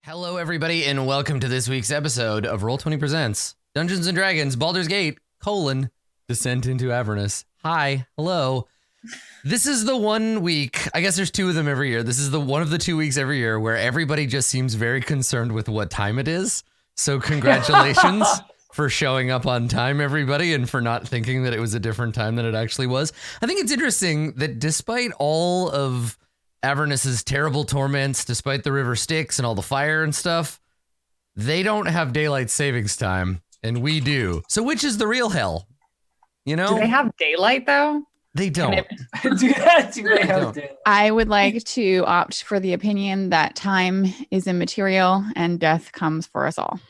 Hello, everybody, and welcome to this week's episode of Roll20 Presents Dungeons & Dragons Baldur's Gate, Descent into Avernus. Hi, hello. This is the 1 week, I guess there's 2 of them every year. This is the one of the 2 weeks every year where everybody just seems very concerned with what time it is. So congratulations for showing up on time, everybody, and for not thinking that it was a different time than it actually was. I think it's interesting that despite all of Avernus's terrible torments, despite the river Styx and all the fire and stuff, they don't have daylight savings time, and we do. So which is the real hell? You know? Do they have daylight, though? They don't. do they have daylight? I would like to opt for the opinion that time is immaterial and death comes for us all.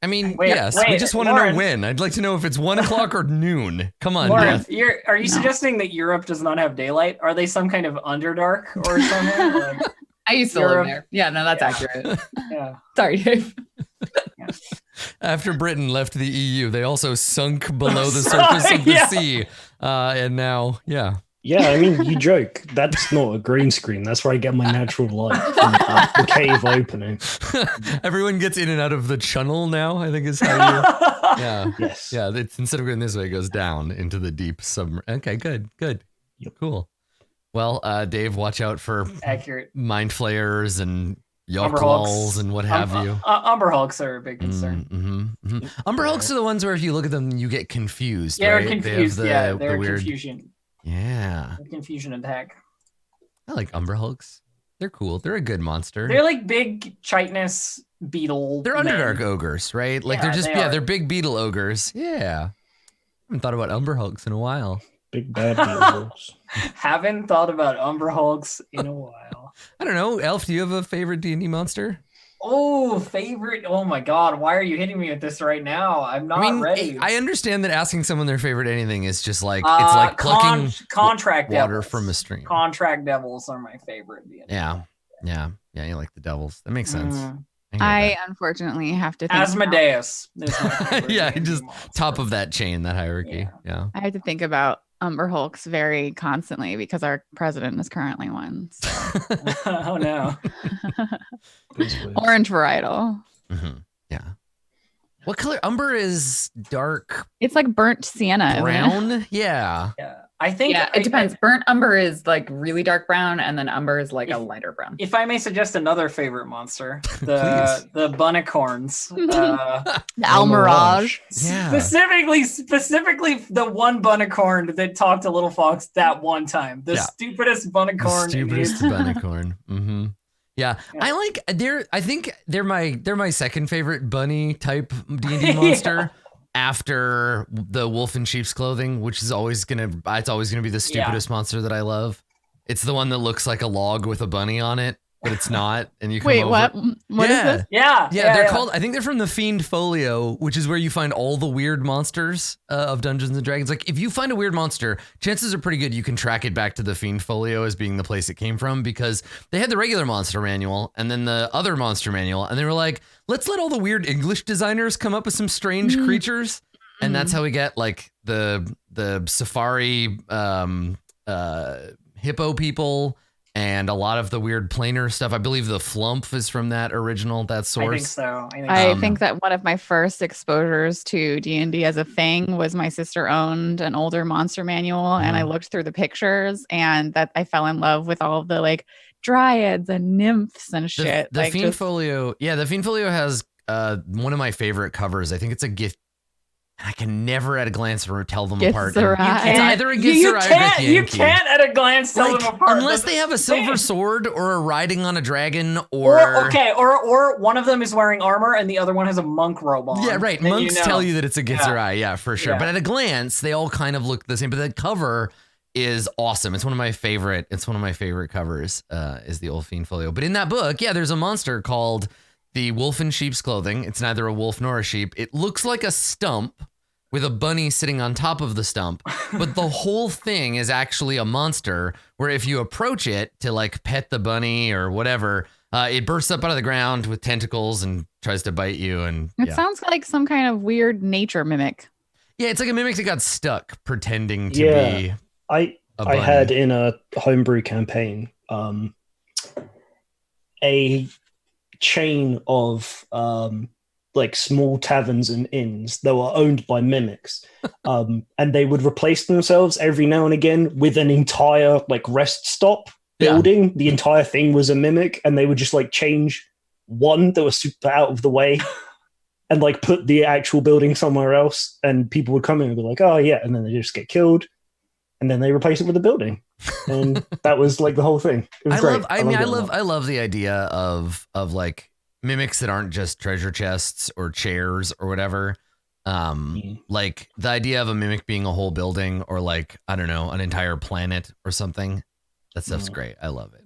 I mean, yes, we just want to know when. I'd like to know if it's 1 o'clock or noon. Come on, Lauren, Death. are you suggesting that Europe does not have daylight? Are they some kind of Underdark or something? Like, I used to live there. Yeah, no, that's accurate. Yeah. Sorry, Dave. Yeah. After Britain left the EU, they also sunk below the surface of the sea. And now, yeah. Yeah, I mean, you joke. That's not a green screen. That's where I get my natural light from the cave opening. Everyone gets in and out of the channel now, I think is how you... Yeah. Yes. Yeah, it's, instead of going this way, it goes down into the deep submarine. Okay, good. Yep. Cool. Well, Dave, watch out for Accurate. mind flayers and Umber claws Hulks. and what have you. Umber Hulks are a big concern. Umber Hulks are the ones where if you look at them, you get confused. Yeah, right? confused. They're They're weird... confusion. Yeah. A confusion attack. I like Umber Hulks. They're cool. They're a good monster. They're like big chitinous beetle. They're Underdark ogres, right? Like they're just they're big beetle ogres. Yeah. I haven't thought about Umber Hulks in a while. Big bad beetles. Haven't thought about Umber Hulks in a while. I don't know. Elf, do you have a favorite D&D monster? Oh, favorite. Oh my God. Why are you hitting me with this right now? I'm not ready. I understand that asking someone their favorite anything is just like, it's like plucking contract water devils. from a stream. Contract devils are my favorite. Yeah. You like the devils. That makes sense. I unfortunately have to think Asmodeus. Is my favorite yeah, D&D just monster. top of that chain, that hierarchy. Yeah. I have to think about Umber Hulks very constantly because our president is currently one. So. Oh no. Orange varietal. Yeah. What color? Umber is dark It's like burnt sienna. brown. Isn't it? Yeah. Yeah. I think it depends. Burnt umber is like really dark brown, and then umber is like a lighter brown. If I may suggest another favorite monster, the bunnicorns. The Almirage. Yeah. Specifically the one bunnicorn that talked to Little Fox that one time. The stupidest bunnicorn. The stupidest bunnicorn. Mm-hmm. Yeah. I think they're my second favorite bunny type D&D monster. After the wolf in sheep's clothing, which is always gonna be the stupidest monster that I love. It's the one that looks like a log with a bunny on it, but it's not. And you come Wait, over. what? What is this? Yeah, they're called. I think they're from the Fiend Folio, which is where you find all the weird monsters of Dungeons and Dragons. Like if you find a weird monster, chances are pretty good you can track it back to the Fiend Folio as being the place it came from, because they had the regular monster manual and then the other monster manual, and they were like, let's let all the weird English designers come up with some strange creatures, and that's how we get like the safari hippo people. And a lot of the weird planar stuff. I believe the flump is from that source. I think so. I think that one of my first exposures to D&D as a thing was my sister owned an older monster manual, and I looked through the pictures, and that I fell in love with all of the like dryads and nymphs and shit. The Fiend Folio, the Fiend Folio has one of my favorite covers. I think it's a gift. I can never at a glance tell them apart. It's either a Githzerai or a Githyanki. You can't at a glance tell them apart. Unless they have a silver sword or a riding on a dragon or one of them is wearing armor and the other one has a monk robe on. Yeah, right. Monks tell you that it's a Githzerai, for sure. Yeah. But at a glance, they all kind of look the same. But the cover is awesome. It's one of my favorite covers, is the old Fiend Folio. But in that book, there's a monster called the Wolf in Sheep's Clothing. It's neither a wolf nor a sheep. It looks like a stump with a bunny sitting on top of the stump, but the whole thing is actually a monster where if you approach it to like pet the bunny or whatever, it bursts up out of the ground with tentacles and tries to bite you. And it sounds like some kind of weird nature mimic. Yeah, it's like a mimic that got stuck pretending to be I had in a homebrew campaign a chain of like small taverns and inns that were owned by mimics, and they would replace themselves every now and again with an entire like rest stop building. The entire thing was a mimic, and they would just like change one that was super out of the way and like put the actual building somewhere else, and people would come in and be like, oh yeah, and then they just get killed, and then they replace it with a building, and that was like the whole thing. It was great. I love the idea of like mimics that aren't just treasure chests or chairs or whatever. Like the idea of a mimic being a whole building, or like, I don't know, an entire planet or something. That stuff's great. I love it.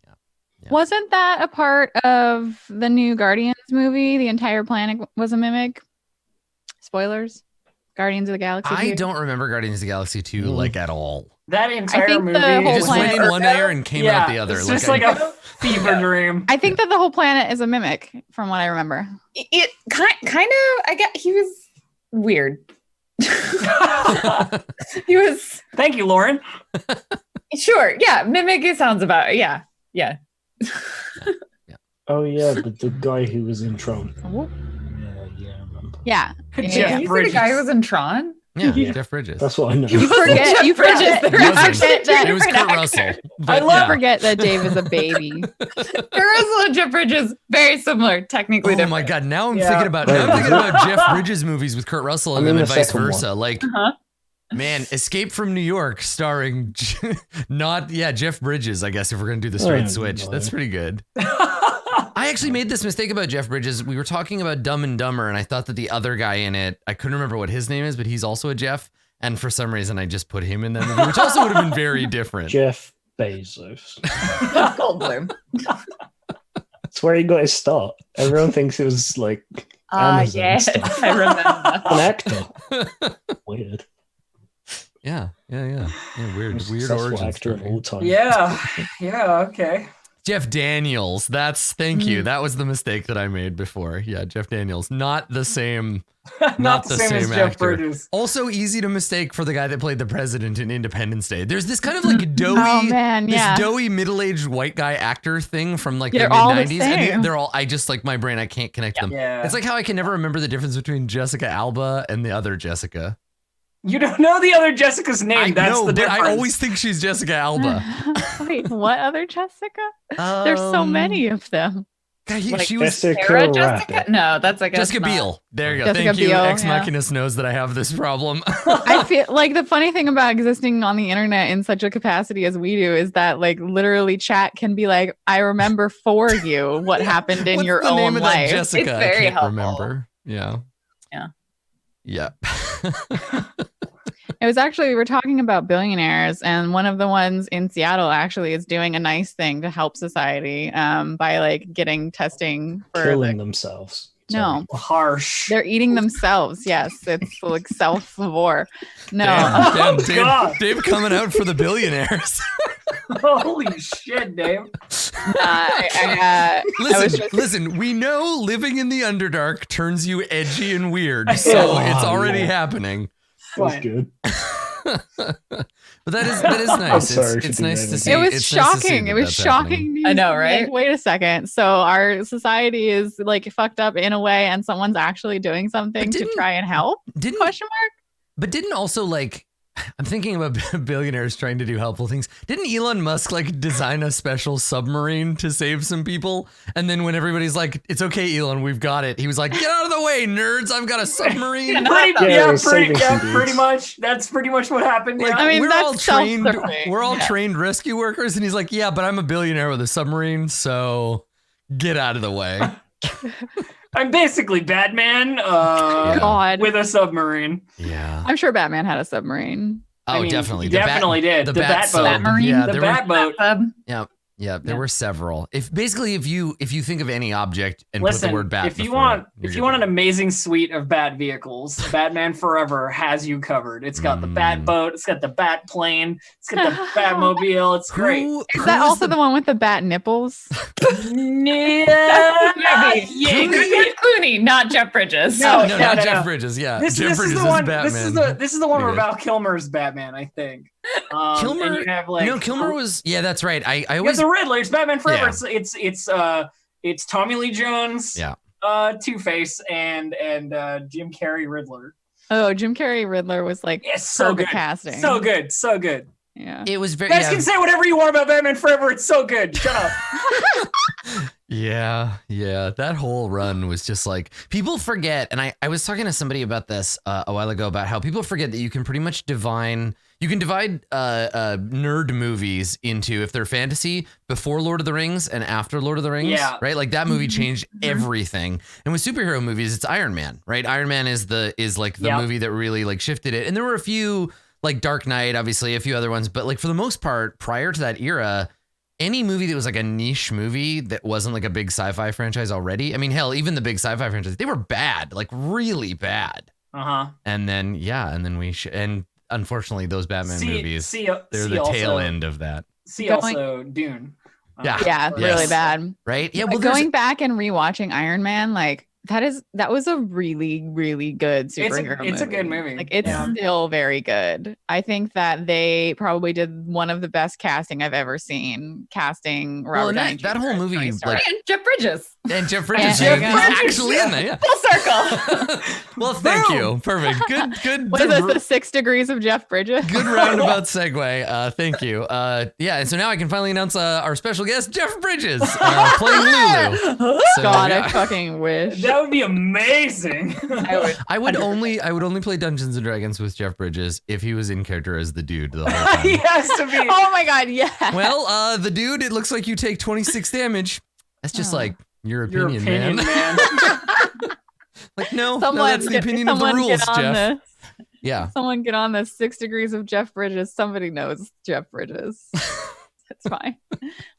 Yeah. Wasn't that a part of the new Guardians movie? The entire planet was a mimic. Spoilers. Guardians of the Galaxy 2. I don't remember Guardians of the Galaxy 2 like at all. That entire movie It just went in one ear and came out the other. It's just like a fever dream. I think that the whole planet is a mimic, from what I remember. It kind of. I get he was weird. He was. Thank you, Lauren. Sure. Yeah. Mimic. It sounds about. Yeah. Oh yeah, the guy who was in Tron. Oh. Yeah, I remember. Yeah. Jeff You said Bridges. the guy who was in Tron. Yeah, Yeah. Jeff Bridges. That's what I know. You forget. You forget. It It was Kurt Russell. But I yeah. forget that Dave is a baby. Kurt Russell and Jeff Bridges, very similar, technically Oh different. my god! Now I'm Yeah. thinking about Jeff Bridges movies with Kurt Russell in I'm them, in and the vice second versa. one. Like, man, Escape from New York, starring Jeff Bridges. I guess if we're gonna do the straight switch, no. that's pretty good. I actually made this mistake about Jeff Bridges. We were talking about Dumb and Dumber, and I thought that the other guy in it, I couldn't remember what his name is, but he's also a Jeff. And for some reason, I just put him in that movie, which also would have been very different. Jeff Bezos. Goldblum. That's where he got his start. Everyone thinks it was like Amazon Yes, stuff. I remember. An actor. Weird. Yeah. Weird Most origin successful actor of story. all time. Yeah, okay. Jeff Daniels. Thank you. That was the mistake that I made before. Yeah, Jeff Daniels. Not the same. Not the same as Jeff actor. Bridges. Also easy to mistake for the guy that played the president in Independence Day. There's this kind of like doughy, doughy middle-aged white guy actor thing from like the They're all the mid-90s. same. And they're all, I just like my brain, I can't connect them. Yeah. It's like how I can never remember the difference between Jessica Alba and the other Jessica. You don't know the other Jessica's name. I That's know, the but difference. I always think she's Jessica Alba. Wait, what other Jessica? There's so many of them. God, Like she was Jessica Sarah Rabbit. Jessica? No, that's like Jessica Biel. There you go. Jessica Thank you. Biel, Ex yeah. Machina knows that I have this problem. I feel like the funny thing about existing on the internet in such a capacity as we do is that like literally chat can be like, I remember for you what happened in What's your the name own of that life. Jessica? It's I very can't helpful. remember. Yeah. Yeah. It was actually, we were talking about billionaires, and one of the ones in Seattle actually is doing a nice thing to help society by like getting testing for Killing themselves. no, Harsh. they're eating themselves. Yes, it's like self-war. No, Damn, God. Dave coming out for the billionaires. Holy shit, Dave. I was just- Listen, we know living in the Underdark turns you edgy and weird, so Yeah. it's already Yeah. happening. That was Fine. good. But that is nice. sorry It's for nice doing to that. see. it was it's nice to see shocking. that It was that's shocking. happening. I know, Like, right? wait a second. So our society is like fucked up in a way, and someone's actually doing something to didn't- try and help? Didn't Question mark. But didn't also like I'm thinking about billionaires trying to do helpful things. Didn't Elon Musk like design a special submarine to save some people? And then when everybody's like, "It's okay, Elon, we've got it," he was like, "Get out of the way, nerds! I've got a submarine." Yeah, saving some dudes. Pretty much. That's pretty much what happened. Like, Yeah. I mean, we're that's all trained. self-serving. We're all Yeah. trained rescue workers, and he's like, "Yeah, but I'm a billionaire with a submarine, so get out of the way." I'm basically Batman God. with a submarine. Yeah. I'm sure Batman had a submarine. Oh, I mean, definitely. he definitely did. The bat Batboat. sub. Batmarine, Yeah, The there were, Batboat. yeah, there Yeah. were several. If you think of any object and put Listen, the word bat, if you before want it, you're if you good want to an amazing suite of bat vehicles, Batman Forever has you covered. It's got the Mm. bat boat, it's got the bat plane, it's got the Batmobile. It's great. Who- Is who that was also the one with the bat nipples? Yeah. Clooney, not Jeff Bridges. No, No, no, not no, Jeff no. Bridges. Yeah, This Jeff is Bridges the one. Batman. This is the one where Pretty good. Val Kilmer's Batman, I think. Kilmer. And you have like No, Kilmer was. Yeah, that's right. I You have always. the Riddler. It's Batman Forever. Yeah. It's It's Tommy Lee Jones, Yeah. Two-Face, and Jim Carrey Riddler. Oh, Jim Carrey Riddler was like so good. casting. So good. So good. Yeah. It was very. You guys can say whatever you want about Batman Forever. It's so good. Shut up. Yeah. That whole run was just like, people forget, and I was talking to somebody about this a while ago about how people forget that you can pretty much divide nerd movies into, if they're fantasy, before Lord of the Rings and after Lord of the Rings. Yeah. Right? Like that movie changed everything. And with superhero movies, it's Iron Man, right? Iron Man is like the movie that really like shifted it. And there were a few, like Dark Knight, obviously, a few other ones, but like for the most part, prior to that era, any movie that was like a niche movie that wasn't like a big sci-fi franchise already. I mean, hell, even the big sci-fi franchises, they were bad, like really bad. And then, and unfortunately, those Batman movies, they're the tail end of that. Also Dune. Really bad. Right? Yeah. Well, going back and rewatching Iron Man, like that was a really, really good superhero movie. It's a good movie. Like it's still very good. I think that they probably did one of the best casting I've ever seen. Casting Robert Downey Jr. That whole movie, like, and Jeff Bridges. And Jeff Bridges is actually in there. Yeah. Full circle. Well, thank you. Perfect. Good. What is this? The 6 degrees of Jeff Bridges. Good roundabout segue. Thank you. Yeah. And so now I can finally announce our special guest, Jeff Bridges, playing Lulu. So, God, I fucking wish. That would be amazing. I would only play Dungeons and Dragons with Jeff Bridges if he was in character as the dude the whole time. He has to be. Oh my God, yeah. Well, the dude, it looks like you take 26 damage. That's just like your opinion, man. Like, no, that's the opinion of the rules, Jeff. Yeah. Someone get on this 6 degrees of Jeff Bridges. Somebody knows Jeff Bridges. It's fine.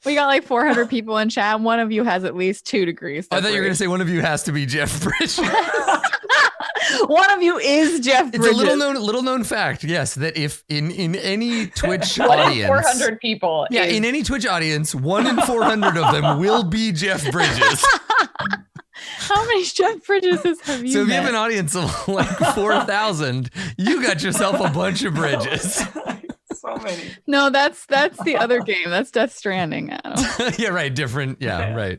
We got like 400 people in chat. One of you has at least 2 degrees. I thought you were going to say one of you has to be Jeff Bridges. One of you is Jeff Bridges. It's a little known fact, yes, that if in any Twitch audience, 400 people. Yeah, in any Twitch audience, 1 in 400 of them will be Jeff Bridges. How many Jeff Bridges have you So if met? you have an audience of like 4,000, you got yourself a bunch of Bridges. So many. No, that's the other game. That's Death Stranding, Adam. Yeah, right. Different. Yeah, right.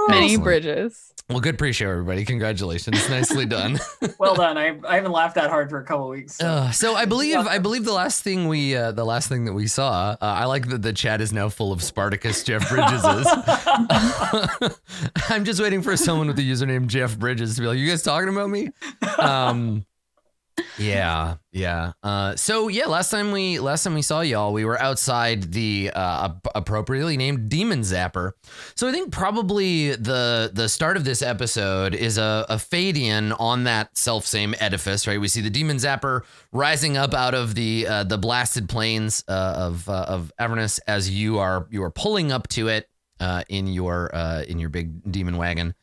Many Excellent. Bridges. Well, good pre-show, everybody. Congratulations. Nicely done. Well done. I haven't lauged that hard for a couple of weeks. So I believe the last thing that we saw, I like that the chat is now full of Spartacus Jeff Bridgeses. I'm just waiting for someone with the username Jeff Bridges to be like, "You guys talking about me?" Yeah. So yeah, last time we saw y'all, we were outside the appropriately named Demon Zapper. So I think probably the start of this episode is a fade in on that self-same edifice, right? We see the Demon Zapper rising up out of the blasted plains of Avernus as you are pulling up to it in your big demon wagon.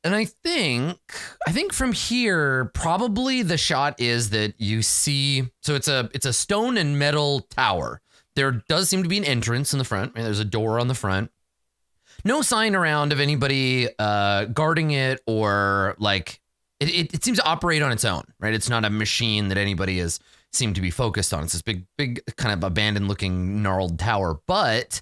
And I think from here, probably the shot is that you see, so it's a stone and metal tower. There does seem to be an entrance in the front. I mean, there's a door on the front. No sign around of anybody guarding it or like, it seems to operate on its own, right? It's not a machine that anybody has seemed to be focused on. It's this big kind of abandoned looking gnarled tower, but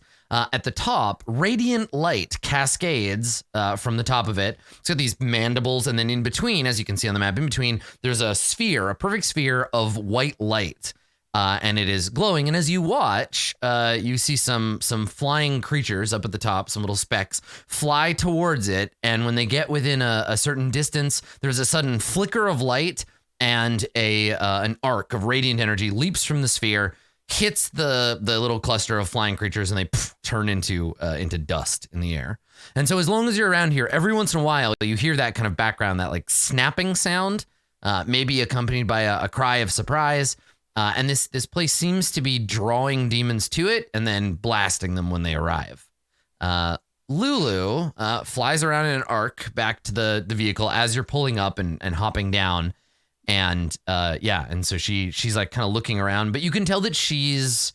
at the top, radiant light cascades from the top of it. It's got these mandibles, and then in between, as you can see on the map, in between, there's a perfect sphere of white light, and it is glowing. And as you watch, you see some flying creatures up at the top, some little specks, fly towards it. And when they get within a certain distance, there's a sudden flicker of light, and an arc of radiant energy leaps from the sphere, hits the little cluster of flying creatures, and they turn into dust in the air. And so as long as you're around here, every once in a while, you hear that kind of background, that like snapping sound, maybe accompanied by a cry of surprise. And this place seems to be drawing demons to it and then blasting them when they arrive. Lulu flies around in an arc back to the vehicle as you're pulling up and hopping down. And and so she's like kind of looking around, but you can tell that she's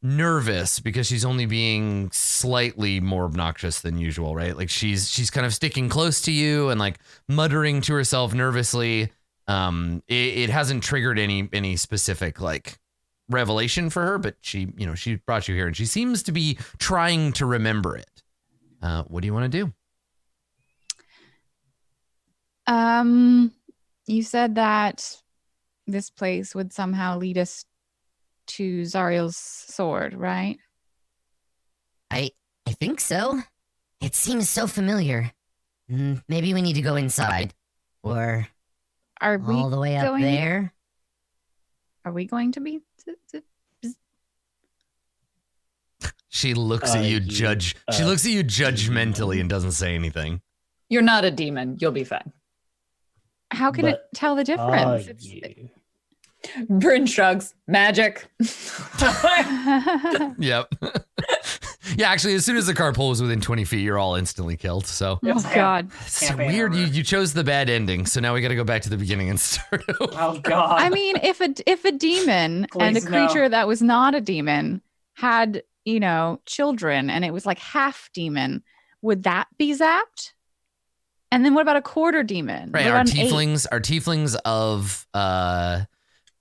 nervous because she's only being slightly more obnoxious than usual, right? Like she's kind of sticking close to you and like muttering to herself nervously. It hasn't triggered any specific like revelation for her, but she brought you here and she seems to be trying to remember it. What do you want to do? You said that this place would somehow lead us to Zariel's sword, right? I think so. It seems so familiar. Maybe we need to go inside. Or Are we all the way up going- there. Are we going to be? She looks at you, judge. She looks at you judgmentally and doesn't say anything. You're not a demon. You'll be fine. How can it tell the difference? Bryn shrugs. Magic. Yep. Yeah, actually, as soon as the car pulls within 20 feet, you're all instantly killed. So Oh God. it's weird. You chose the bad ending, so now we got to go back to the beginning and start over. Oh God. I mean, if a demon and a Please, no. creature that was not a demon had, children and it was like half demon, would that be zapped? And then what about a quarter demon? Right? What Are about an eighth? tieflings of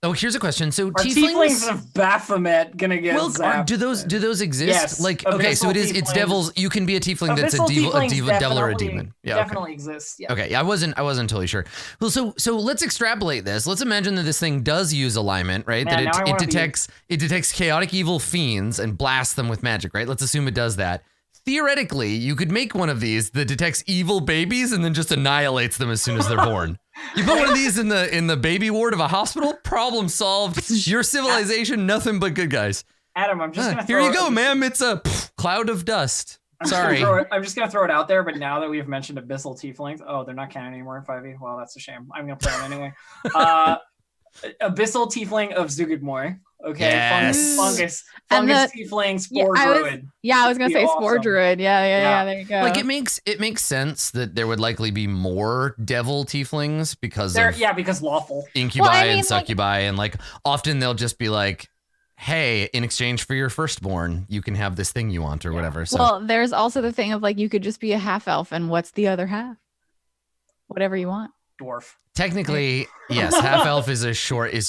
Oh, here's a question. So Are tieflings of Baphomet gonna get zapped? do those exist? Yes. Like, okay, so it's Abyssal devils. You can be a tiefling that's a Abyssal devil or a tieflings demon. Yeah, okay. definitely exists. Yeah. Okay, I wasn't totally sure. Well, so let's extrapolate this. Let's imagine that this thing does use alignment, right? Man, now I that wanna it detects chaotic evil fiends and blasts them with magic, right? Let's assume it does that. Theoretically, you could make one of these that detects evil babies and then just annihilates them as soon as they're born. You put one of these in the baby ward of a hospital, problem solved. Your civilization, nothing but good guys. Adam, I'm just gonna Here throw you go, ma'am. It's a cloud of dust. Sorry. I'm just gonna throw it out there, but now that we've mentioned abyssal tieflings, they're not canon anymore in 5e. Well, that's a shame. I'm gonna play them anyway. Abyssal tiefling of Zugudmoy. Okay, Yes. fungus And tiefling, spore druid. I was gonna Be say awesome. spore druid. Yeah. There you go. Like it makes sense that there would likely be more devil tieflings because of Because lawful. incubi Well, I mean, and succubi, and like often they'll just be like, hey, in exchange for your firstborn, you can have this thing you want or whatever. So Well, there's also the thing of like you could just be a half elf, and what's the other half? Whatever you want. Dwarf. technically, yes, half elf is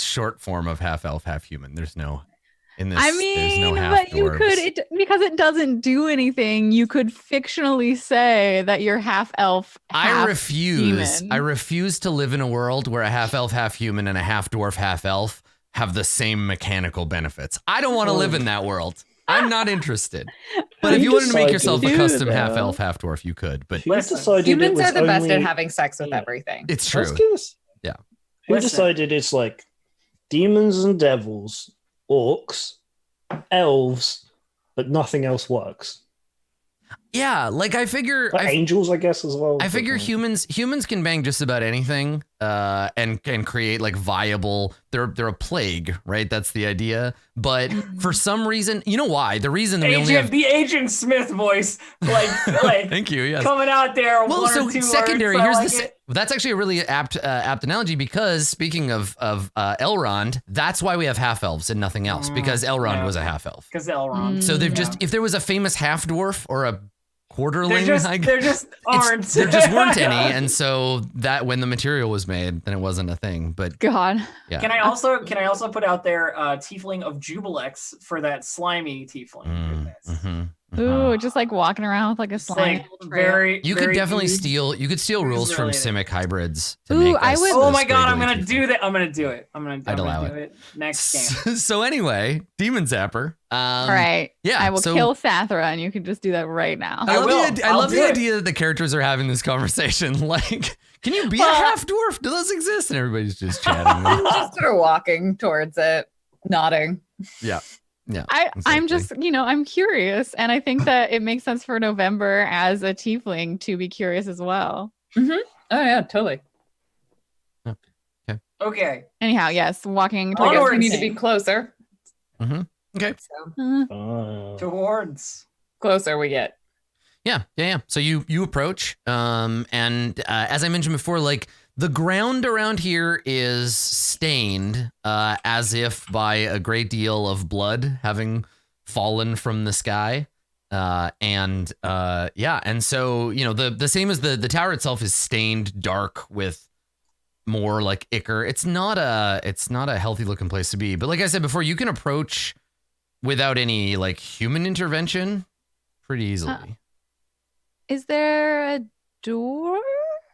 short form of half elf, half human. There's no in this. I there's mean, no half but you could because it doesn't do anything. You could fictionally say that you're half elf. I refuse. demon. I refuse to live in a world where a half elf, half human, and a half dwarf, half elf have the same mechanical benefits. I don't want to live in that world. I'm not interested. But if you wanted to make yourself a custom half elf, half dwarf, you could. But humans are the best at having sex with everything. It's true. Yeah. Who decided it's like demons and devils, orcs, elves, but nothing else works? Yeah, like I figure angels, I guess, as well. I figure humans can bang just about anything, and can create like viable. They're a plague, right? That's the idea. But for some reason, you know why? The reason that we only have the Agent Smith voice, like thank you. Yes. coming out there. Well, one so or two secondary. words, Here's that's actually a really apt analogy because speaking of Elrond, that's why we have half elves and nothing else because Elrond was a half elf. Because Elrond. So they've just if there was a famous half dwarf or a quarterling, there just aren't. There just weren't any, and so that when the material was made, then it wasn't a thing. But God, yeah. Can I also put out there tiefling of Jubilex for that slimy tiefling? Ooh, just like walking around with like a slime. You could definitely steal. You could steal rules from Simic hybrids. To Ooh, make I us would. Oh those my god, I'm squiggly gonna teeth. do that. I'm gonna do it. I'd allow do it next game. So anyway, Demon Zapper. All right. Yeah. I will so kill Sathra, and you can just do that right now. I love the do it. idea that the characters are having this conversation. Like, can you be a half dwarf? Do those exist? And everybody's just chatting. Just sort of walking towards it, nodding. Yeah. Yeah. I'm just, I'm curious. And I think that it makes sense for November as a tiefling to be curious as well. Mm-hmm. Oh, yeah, totally. Okay. Anyhow, yes, walking I guess towards we need to be closer. Mm-hmm. Okay. Towards. Closer we get. Yeah. So you approach, and as I mentioned before, like the ground around here is stained, as if by a great deal of blood having fallen from the sky, and so the same as the tower itself is stained dark with more like ichor. It's not a healthy looking place to be. But like I said before, you can approach without any like human intervention pretty easily. Is there a door?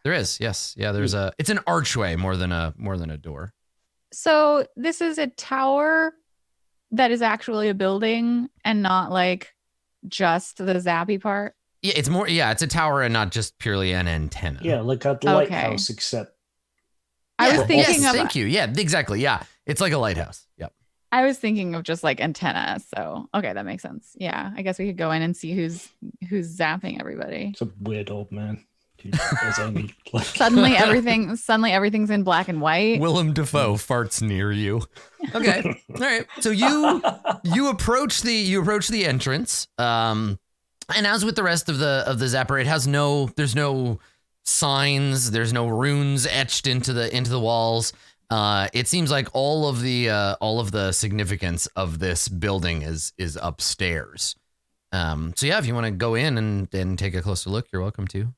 There is, yes. Yeah, there's it's an archway more than a door. So this is a tower that is actually a building and not like just the zappy part. Yeah, it's a tower and not just purely an antenna. Yeah, like a lighthouse, except. I was thinking of. Thank you. Yeah, exactly. Yeah, it's like a lighthouse. Yep. I was thinking of just like antenna. So okay, that makes sense. Yeah, I guess we could go in and see who's zapping everybody. It's a weird old man. Only, like... Suddenly everything's in black and white. Willem Dafoe farts near you. Okay. All right. So you approach the entrance. And as with the rest of the zapper, there's no signs, there's no runes etched into the walls. It seems like all of the significance of this building is upstairs. So yeah, if you want to go in and take a closer look, you're welcome to.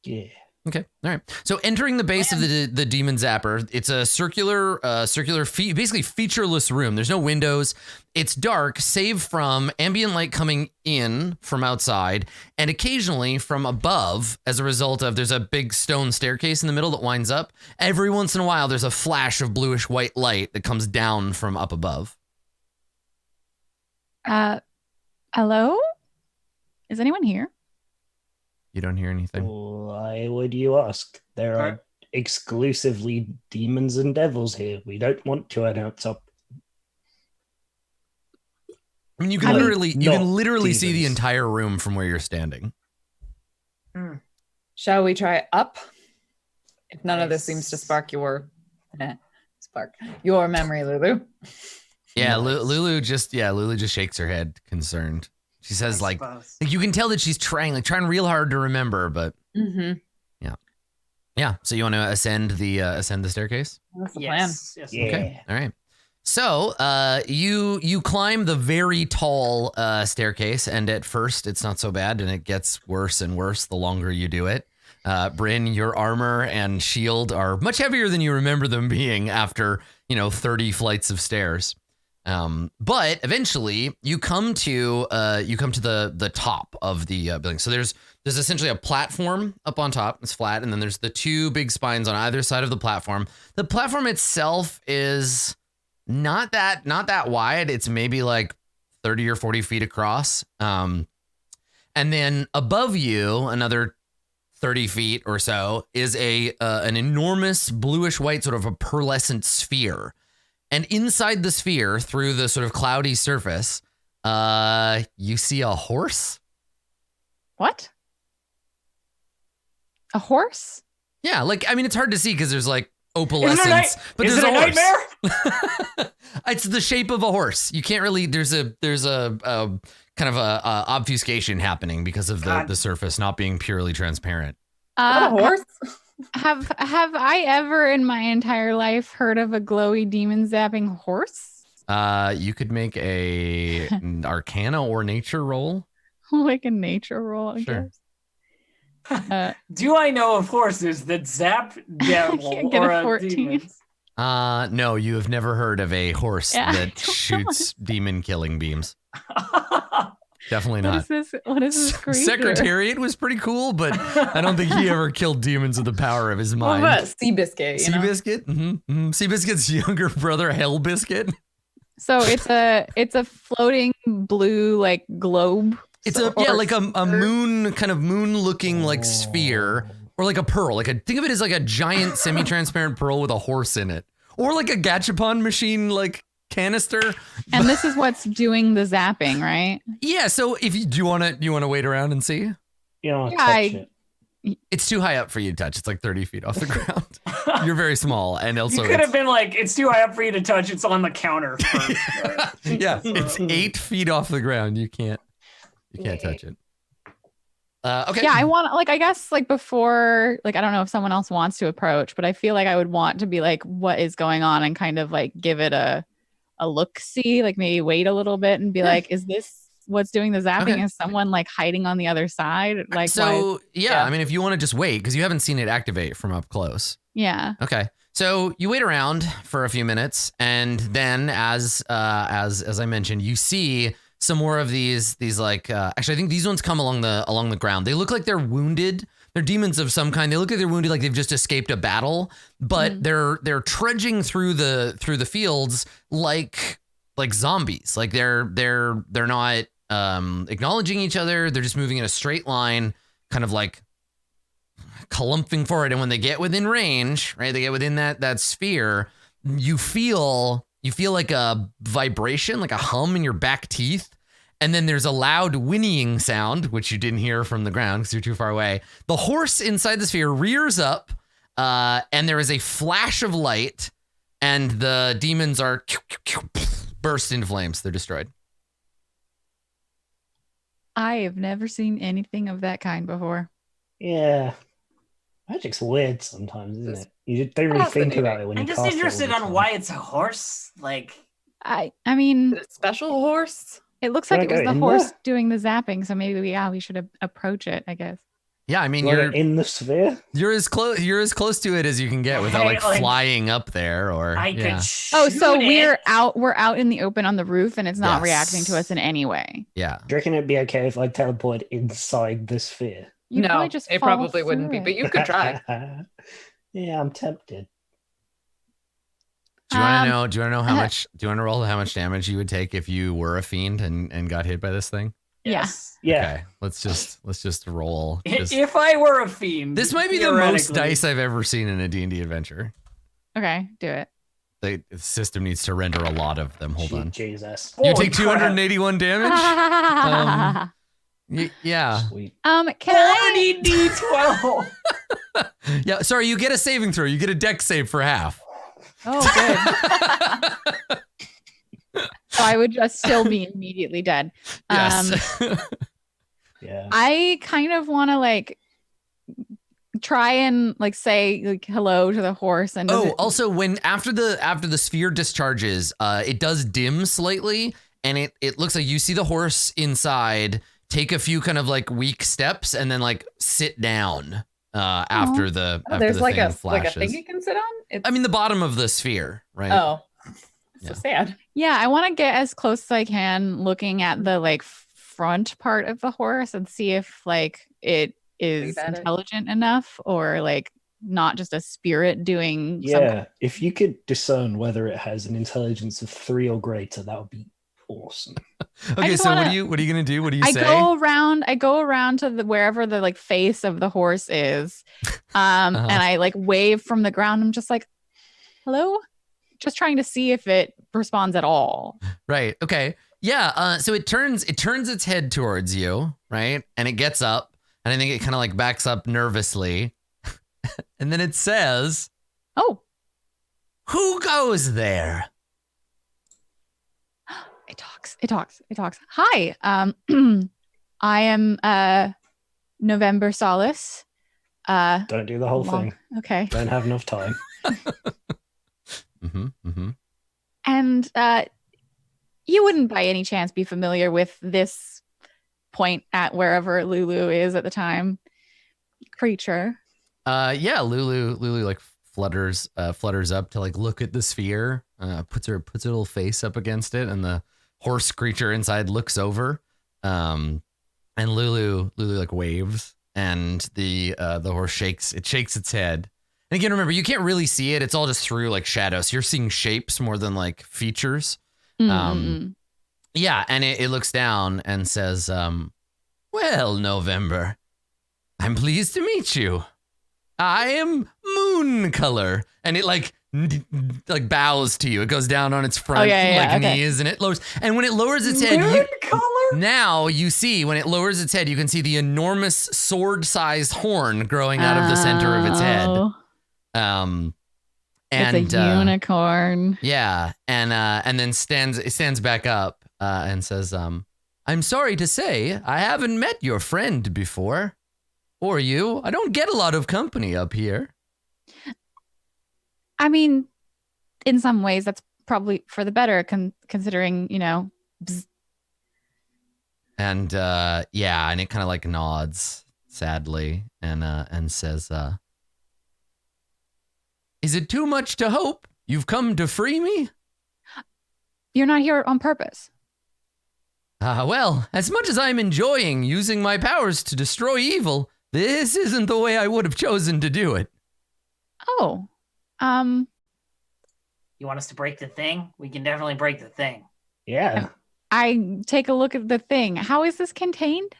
Yeah. Okay. All right. So entering the base of the demon zapper, it's a circular, basically featureless room. There's no windows. It's dark, save from ambient light coming in from outside and occasionally from above as a result of there's a big stone staircase in the middle that winds up. Every once in a while, there's a flash of bluish white light that comes down from up above. Hello? Is anyone here? You don't hear anything. Why would you ask? There are exclusively demons and devils here. We don't want to announce up. I mean, you can literally see the entire room from where you're standing. Shall we try up? If none of this seems to spark your memory, Lulu. Yeah, Lulu just shakes her head, concerned. She says, like you can tell that she's trying real hard to remember, but yeah. So you want to ascend the staircase? That's the plan. Yes. Yeah. Okay. All right. So you climb the very tall staircase, and at first it's not so bad, and it gets worse and worse the longer you do it. Bryn, your armor and shield are much heavier than you remember them being after 30 flights of stairs. But eventually you come to the top of the building. So there's essentially a platform up on top. It's flat. And then there's the two big spines on either side of the platform. The platform itself is not that wide. It's maybe like 30 or 40 feet across. And then above you, another 30 feet or so is an enormous bluish white sort of a pearlescent sphere. And inside the sphere, through the sort of cloudy surface, you see a horse. What? A horse? Yeah, it's hard to see because there's like opalescence, but is there's it a horse. Nightmare? It's the shape of a horse. You can't really. There's a kind of a obfuscation happening because of the surface not being purely transparent. A horse? Have I ever in my entire life heard of a glowy demon zapping horse? You could make an Arcana or Nature roll. Like a nature roll, I Sure. guess. Do I know of horses that zap devil can't get or a 14. demons? No, you have never heard of a horse Yeah, I that don't know. shoots demon killing beams. Definitely not. What is this creature? Secretariat was pretty cool, but I don't think he ever killed demons with the power of his mind. What about Seabiscuit? Seabiscuit? Mm-hmm. Seabiscuit's younger brother, Hellbiscuit. So it's a floating blue like globe. It's like a moon looking like sphere, or like a pearl. Think of it as like a giant semi-transparent pearl with a horse in it, or like a gachapon machine like canister. And this is what's doing the zapping, right? Yeah. So if you do you want to wait around and see? Touch it. It's too high up for you to touch. It's like 30 feet off the ground. You're very small, and also You could have been like, it's too high up for you to touch. It's on the counter. yeah, it's 8 feet off the ground. You can't touch it. Okay. Yeah, I want I guess before I don't know if someone else wants to approach, but I feel like I would want to be like, what is going on, and kind of give it a look see, maybe wait a little bit and be like, is this what's doing the zapping? Okay. Is someone hiding on the other side? So yeah, I mean, if you want to just wait because you haven't seen it activate from up close. Yeah. Okay. So you wait around for a few minutes, and then as I mentioned, you see some more of these like actually I think these ones come along the ground. They look like they're wounded. They're demons of some kind. They look like they're wounded, like they've just escaped a battle, but they're trudging through the fields like zombies. Like they're not acknowledging each other. They're just moving in a straight line, kind of like clumping forward. And when they get within range, right, they get within that sphere, you feel like a vibration, like a hum in your back teeth. And then there's a loud whinnying sound, which you didn't hear from the ground because you're too far away. The horse inside the sphere rears up, and there is a flash of light, and the demons are burst into flames. They're destroyed. I have never seen anything of that kind before. Yeah. Magic's weird sometimes, isn't it? You don't really think about it when you I'm cast just it all interested the on time. why it's a horse. Like, I mean, Is it a special horse? it looks Can like I it was go the in horse there? doing the zapping, so maybe we should approach it, I guess. Yeah, I mean Like in the sphere? you're as close to it as you can get without like Like, flying up there or I yeah. could shoot Oh, so we're it. out in the open on the roof, and it's not Yes. reacting to us in any way. Yeah. Do you reckon it'd be okay if I teleported inside the sphere? You'd No, probably just it fall probably wouldn't be, through but it. you could try. Yeah, I'm tempted. Do you want Um, to know how much? Do you want to roll how much damage you would take if you were a fiend and got hit by this thing? Yes. Yeah. Okay, let's just roll. Just- If I were a fiend, this might be the most theoretically- dice I've ever seen in a D&D adventure. Okay, do it. The system needs to render a lot of them. Hold on. Jesus. You Holy take crap. 281 damage. Yeah. Sweet. Can I? 40 D12. Yeah. Sorry, you get a saving throw. You get a dex save for half. Oh, good. So I would just still be immediately dead. Yes. Yeah. I kind of want to like try and like say like hello to the horse and does Oh, it- also when after the sphere discharges, it does dim slightly, and it looks like you see the horse inside take a few kind of like weak steps and then like sit down after the Oh, after there's the like thing a flashes. thing you can sit on. It's, I mean the bottom of the sphere, right? oh, Yeah. so sad. yeah, I want to get as close as I can looking at the like front part of the horse and see if like it is Breathe at it. intelligent enough or like not just a spirit doing Yeah. If you could discern whether it has an intelligence of 3 or greater, that would be awesome. Okay, just so wanna- what are you gonna do? What do you I say? go around to the wherever the like face of the horse is. And I like wave from the ground. I'm just like, hello? Just trying to see if it responds at all. Right. Okay. Yeah. So it turns its head towards you, right? And it gets up, and I think it kind of like backs up nervously, and then it says, Oh, "Who goes there?" it talks. Hi. I am November Solace. Don't do the whole Long- thing. Okay. Don't have enough time. Mm-hmm. Mm-hmm. And you wouldn't by any chance be familiar with this point at wherever Lulu is at the time. Creature. Yeah. Lulu like flutters up to like look at the sphere. Puts her little face up against it, and the horse creature inside looks over. And Lulu like waves, and the horse shakes its head. And again, remember, you can't really see it. It's all just through like shadows. You're seeing shapes more than like features. Mm-mm. Yeah, and it looks down and says, well, November, I'm pleased to meet you. I am Moon Color. And it like bows to you. It goes down on its front okay. knees, and it lowers. And when it lowers its head, Moon color? now you see, when it lowers its head, you can see the enormous sword-sized horn growing out of the center of its head. Oh, And it's a unicorn. yeah, and then stands back up and says, "I'm sorry to say, I haven't met your friend before, or you. I don't get a lot of company up here." I mean, in some ways, that's probably for the better, considering, bzz. And yeah, and it kind of like nods sadly and says, "Is it too much to hope you've come to free me?" You're not here on purpose. Well, as much as I'm enjoying using my powers to destroy evil, this isn't the way I would have chosen to do it. Oh. You want us to break the thing? We can definitely break the thing. Yeah. I take a look at the thing. How is this contained?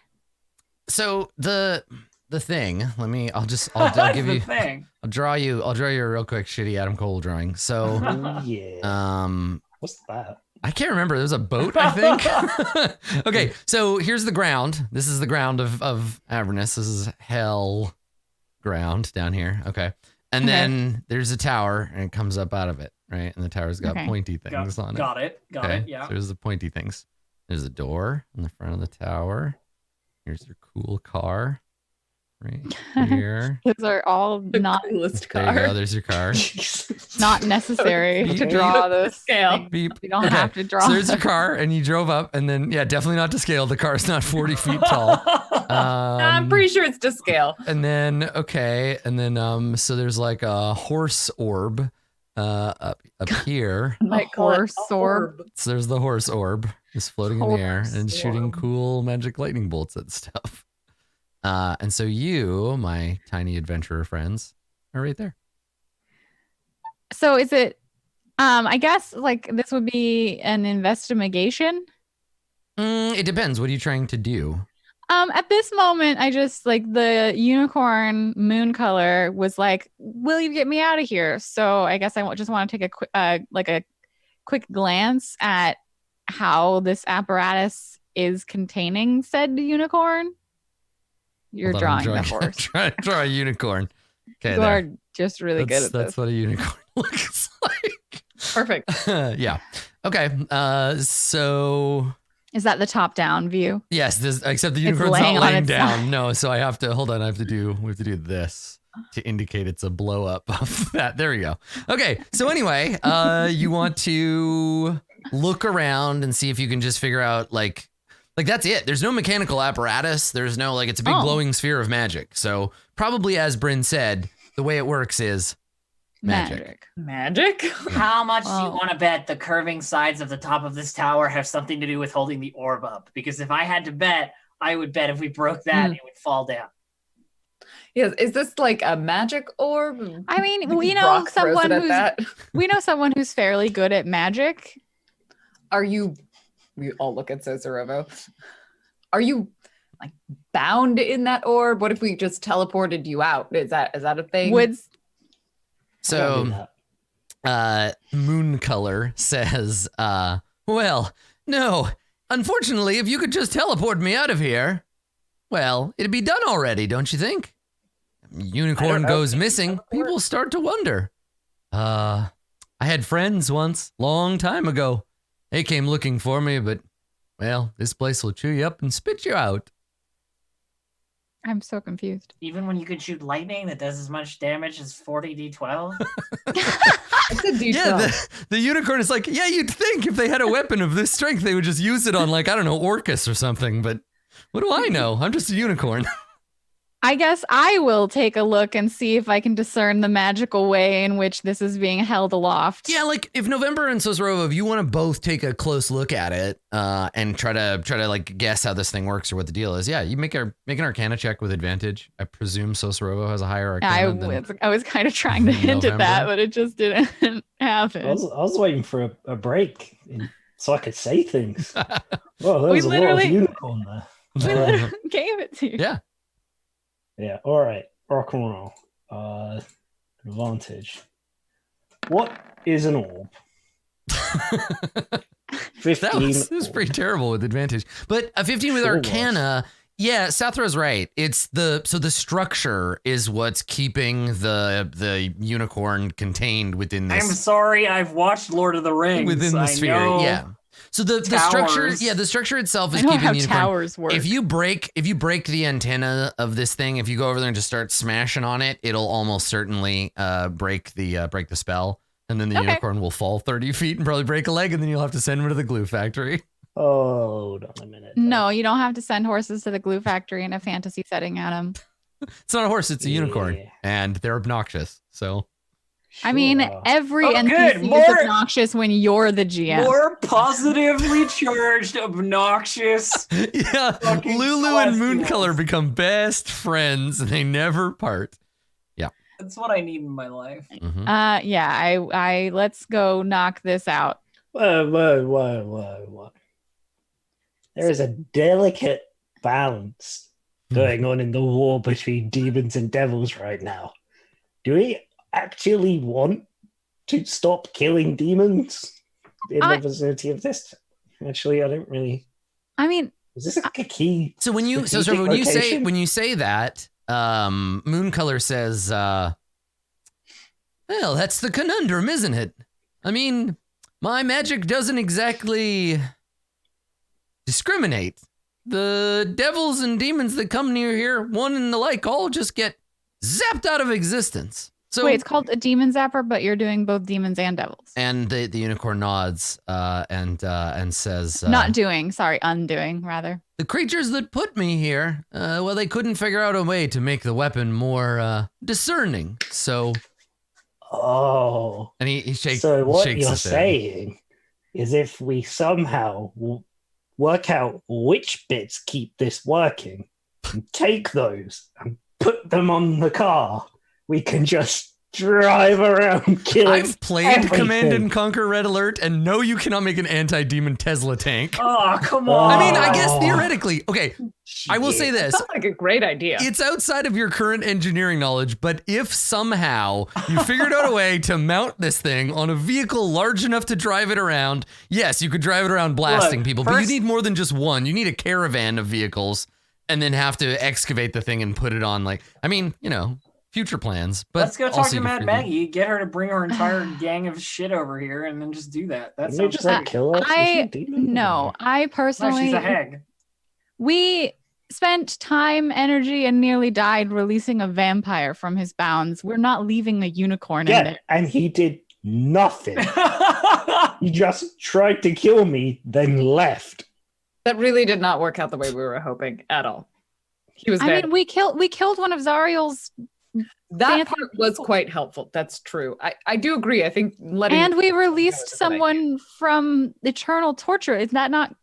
So the thing, I'll That's give the you, thing. I'll draw you a real quick shitty Adam Cole drawing. So, Yeah. What's that? I can't remember. There's a boat, I think. Okay, so here's the ground. This is the ground of Avernus. This is hell ground down here. Okay. And then there's a tower and it comes up out of it, right? And the tower's got pointy things on it. Got it. Yeah. So there's the pointy things. There's a door in the front of the tower. Here's your cool car right here. Those are all The not coolest There you car. go. There's your car. not necessary Beep. to draw those Scale. things. Beep. You don't Okay, have to draw. So there's your them. car, and you drove up, and then definitely not to scale. The car's not 40 feet tall. I'm pretty sure it's to scale. And then so there's like a horse orb up here. Like horse orb. So there's the horse orb just floating in the air and Horse shooting orb. cool magic lightning bolts at stuff. And so you, my tiny adventurer friends, are right there. So is it I guess like this would be an investigation. It depends. What are you trying to do? At this moment, I just like the unicorn moon color was like, "Will you get me out of here?" So I guess I just want to take a quick glance at how this apparatus is containing said unicorn. You're Hold on, drawing I'm the horse. draw a unicorn. Okay, You there. are just really good at That's this. what a unicorn looks like. Perfect. Yeah. Okay. So Is that the top-down view? yes, except the It's unicorn's laying not on laying its down. side. No, so I have to hold on. We have to do this to indicate it's a blow up of that. There we go. Okay. So anyway, you want to look around and see if you can just figure out like that's it. There's no mechanical apparatus. There's no it's a big glowing sphere of magic. So probably as Bryn said, the way it works is magic. Magic? How much do you Oh. want to bet the curving sides of the top of this tower have something to do with holding the orb up? Because if I had to bet, I would bet if we broke that, it would fall down. Yes. Is this like a magic orb? I mean, Like we know Brock throws someone it at who's that? we know someone who's fairly good at magic. Are you? We all look at Cicero. Are you like bound in that orb? What if we just teleported you out? Is that a thing? Would So Moon Color says, well, no. Unfortunately, if you could just teleport me out of here, well, it'd be done already, don't you think? Unicorn goes missing, people start to wonder. I had friends once, long time ago. They came looking for me, but, well, this place will chew you up and spit you out. I'm so confused. Even when you could shoot lightning that does as much damage as 40d12? It's a D12. Yeah, the unicorn is like, yeah, you'd think if they had a weapon of this strength, they would just use it on, like, I don't know, Orcus or something, but what do I know? I'm just a unicorn. I guess I will take a look and see if I can discern the magical way in which this is being held aloft. Yeah, like if November and Sosorova, if you want to both take a close look at it and try to like guess how this thing works or what the deal is, yeah, you make an Arcana check with advantage. I presume Sosorova has a higher Arcana. I was kind of trying to hint at that, November. but it just didn't happen. I was waiting for a break so I could say things. Well, there We was a lot of literally- unicorn there. We literally gave it to you. Yeah. Yeah, all right. Rock and roll. Advantage. What is an orb? 15. That was pretty terrible with advantage. But a 15 with Sure Arcana, yeah, Sathrow's right. It's the structure is what's keeping the unicorn contained within I'm this sorry, I've watched Lord of the Rings. within the I sphere. know Yeah. So the structure, towers. yeah, the structure itself is I know keeping how the unicorn. towers work. If you break the antenna of this thing, if you go over there and just start smashing on it, it'll almost certainly break the spell, and then the Okay. unicorn will fall 30 feet and probably break a leg, and then you'll have to send him to the glue factory. Hold on a minute. No, you don't have to send horses to the glue factory in a fantasy setting, Adam. It's not a horse; it's a unicorn, Yeah. and they're obnoxious. So I mean, Sure. every Oh, good. NPC is More- obnoxious when you're the GM. More positively charged, obnoxious. Yeah, Fucking Lulu and Celestials. Mooncolor become best friends and they never part. That's what I need in my life. Mhm. Yeah, I let's go knock this out. Whoa. There is a delicate balance going on in the war between demons and devils right now. Do we actually want to stop killing demons in the vicinity of this? Actually, I don't really. I mean, Is this like a key? So when you so strategic when you location? say that, Mooncolor says, well, that's the conundrum, isn't it? I mean, my magic doesn't exactly discriminate. The devils and demons that come near here, one and the like, all just get zapped out of existence. So wait, it's called a demon zapper, but you're doing both demons and devils. and the unicorn nods and says, Undoing, rather. the creatures that put me here, well, they couldn't figure out a way to make the weapon more discerning. So, Oh, and he shakes. so what shakes you're his head. saying is if we somehow work out which bits keep this working and take those and put them on the car, we can just drive around killing. I've played everything. Command and Conquer Red Alert, and no, you cannot make an anti-demon Tesla tank. Oh, come Oh. on. I mean, I guess theoretically, okay, I will say this. Sounds like a great idea. It's outside of your current engineering knowledge, but if somehow you figured out a way to mount this thing on a vehicle large enough to drive it around, yes, you could drive it around blasting Look, people, but you first- need more than just one. You need a caravan of vehicles and then have to excavate the thing and put it on, like, I mean, you know, future plans. But Let's go talk also to you Mad can- Maggie, get her to bring her entire gang of shit over here, and then just do that. That Didn't they sounds just like great. kill us? Is she a I demon? no, I No, personally she's a hag. we spent time, energy, and nearly died releasing a vampire from his bounds. We're not leaving a unicorn in Yeah, there. and he did nothing. He just tried to kill me, then left. That really did not work out the way we were hoping at all. He was I dead. mean, we killed one of Zariel's, That fancy part was people. quite helpful. That's true. I do agree. I think letting and we that released was a good idea. someone from eternal torture. Is that not?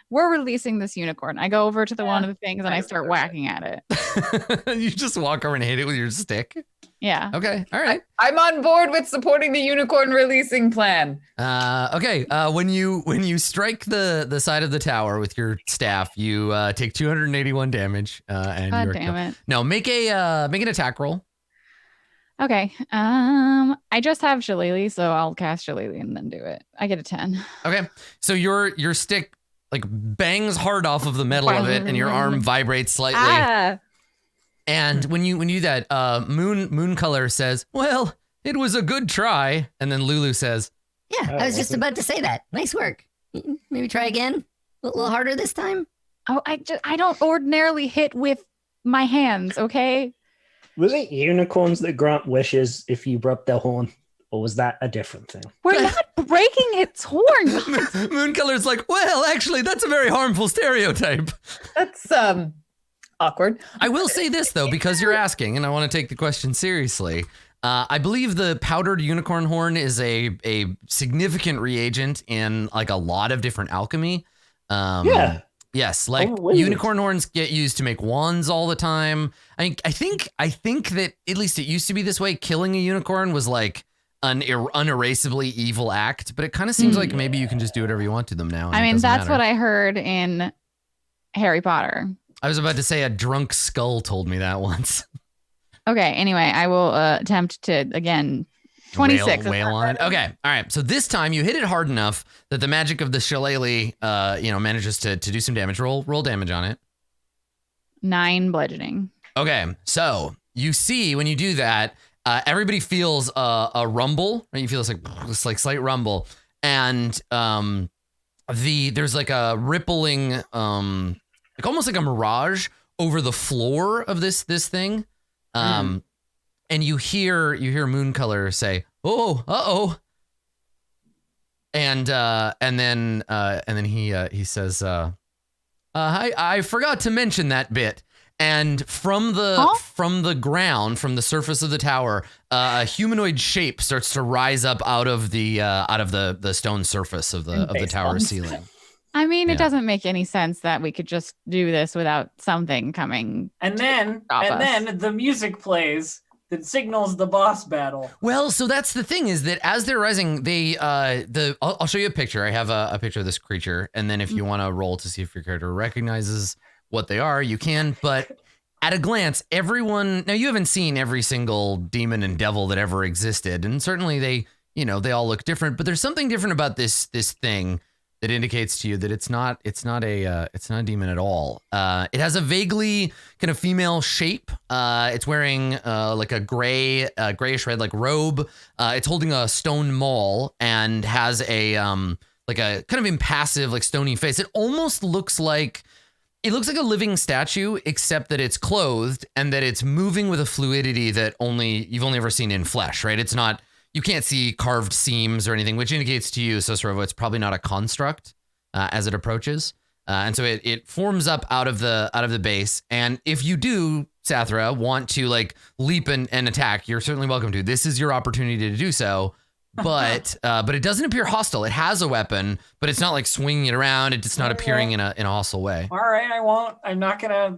We're releasing this unicorn. I go over to the one of the things and I start whacking at it. You just walk over and hit it with your stick. Yeah. Okay, all right. I'm on board with supporting the unicorn releasing plan. Okay. When you strike the side of the tower with your staff, you take 281 damage. And God you're damn it. No, make an attack roll. Okay. I just have Shillelagh, so I'll cast Shillelagh and then do it. I get a 10. Okay. So your stick like bangs hard off of the metal of it, and your arm vibrates slightly. Ah. And when you do that, Mooncolor says, "Well, it was a good try." And then Lulu says, Yeah, Oh, I was just wasn't- about to say that. Nice work. Maybe try again. A little harder this time. Oh, I don't ordinarily hit with my hands, okay? Was it unicorns that grant wishes if you rub their horn? Or was that a different thing? We're not breaking its horn. Mooncolor's like, "Well, actually, that's a very harmful stereotype." That's awkward. I will say this though, because you're asking, and I want to take the question seriously. I believe the powdered unicorn horn is a significant reagent in like a lot of different alchemy. Yeah. Yes, like Oh, wait. unicorn horns get used to make wands all the time. I think that at least it used to be this way. Killing a unicorn was like an unerasably evil act, but it kind of seems like maybe you can just do whatever you want to them now. I mean, that's what I heard in Harry Potter. I was about to say. A drunk skull told me that once. Okay, anyway, I will attempt to, again, 26. Wail on it. Okay, all right. So this time you hit it hard enough that the magic of the shillelagh, manages to do some damage. Roll damage on it. 9 bludgeoning. Okay, so you see when you do that, everybody feels a rumble. Right? You feel this like slight rumble, and there's like a rippling, like almost like a mirage over the floor of this thing. And you hear Mooncolor say, "Oh, uh-oh." And then he says, I forgot to mention that bit. And from the ground, from the surface of the tower, a humanoid shape starts to rise up out of the stone surface of the tower ceiling. I mean, Yeah. it doesn't make any sense that we could just do this without something coming. And then the music plays that signals the boss battle. Well, so that's the thing, is that as they're rising, I'll show you a picture. I have a picture of this creature, and then if you want to roll to see if your character recognizes what they are, you can. But at a glance, everyone, now you haven't seen every single demon and devil that ever existed, and certainly they all look different, but there's something different about this thing that indicates to you that it's not a demon at all. It has a vaguely kind of female shape. It's wearing like a grayish red like robe. It's holding a stone maul and has a like a kind of impassive like stony face. It almost looks like a living statue, except that it's clothed and that it's moving with a fluidity that you've only ever seen in flesh, right? It's not. You can't see carved seams or anything, which indicates to you, Sosorovo, it's probably not a construct as it approaches. And so it forms up out of the base. And if you do, Sathra, want to like leap and attack, you're certainly welcome to. This is your opportunity to do so. But it doesn't appear hostile. It has a weapon, but it's not like swinging it around. It's not appearing in a hostile way. All right, I won't. I'm not gonna.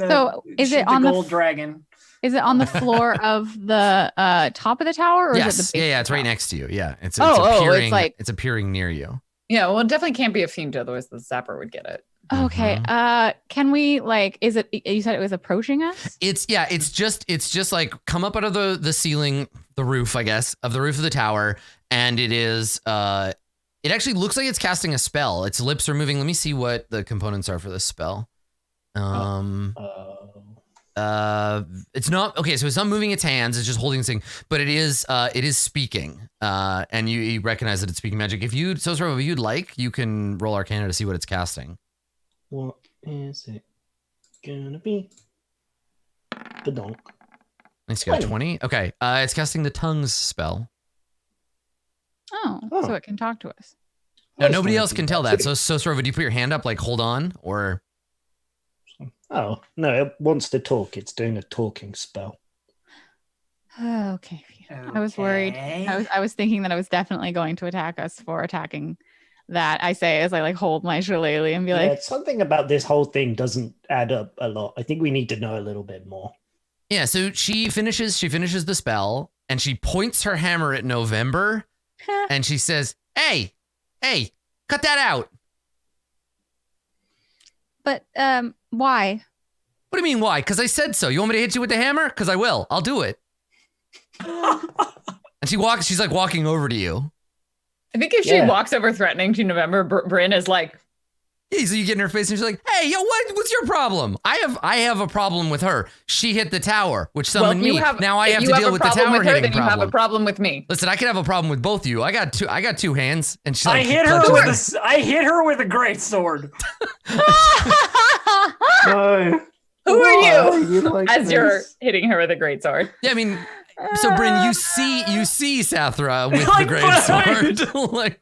So is it on the the gold dragon? Is it on the floor of the top of the tower, or Yes. is it the base? Yeah, it's right next to you. Yeah, it's it's like it's appearing near you. Yeah, well, it definitely can't be a fiend, otherwise the zapper would get it. Okay. Can we like? Is it? You said it was approaching us. It's just like come up out of the ceiling, the roof, I guess, of the roof of the tower, and it is. It actually looks like it's casting a spell. Its lips are moving. Let me see what the components are for this spell. It's not okay. So it's not moving its hands. It's just holding this thing, but it is speaking. And you recognize that it's speaking magic. If you'd like, you can roll Arcana to see what it's casting. What is it gonna be? Badonk. It's got 20. Okay. It's casting the tongues spell. Oh, so it can talk to us. No, nobody else can tell that. So Sorova, do you put your hand up, like hold on, or? Oh no, it wants to talk. It's doing a talking spell. Okay. I was worried. I was thinking that I was definitely going to attack us for attacking that. I say as I like hold my shillelagh and be like, something about this whole thing doesn't add up a lot. I think we need to know a little bit more. Yeah. So she finishes the spell and she points her hammer at November and she says, "Hey, cut that out." But why? What do you mean why? Because I said so. You want me to hit you with the hammer? Because I will. I'll do it. And she's like walking over to you. I think if she walks over threatening to November, Bryn is like, yeah, so you get in her face and she's like, "Hey, yo, what's your problem? I have a problem with her. She hit the tower, which summoned me. Now I have to deal with the tower hitting then problem. You have a problem with me. Listen, I could have a problem with both of you. I got two hands, and she's I like, hit her with a great sword. No. Who are you? Like as you're hitting her with a great sword. Yeah, I mean, so Bryn, you see Sathra with the great sword. Like,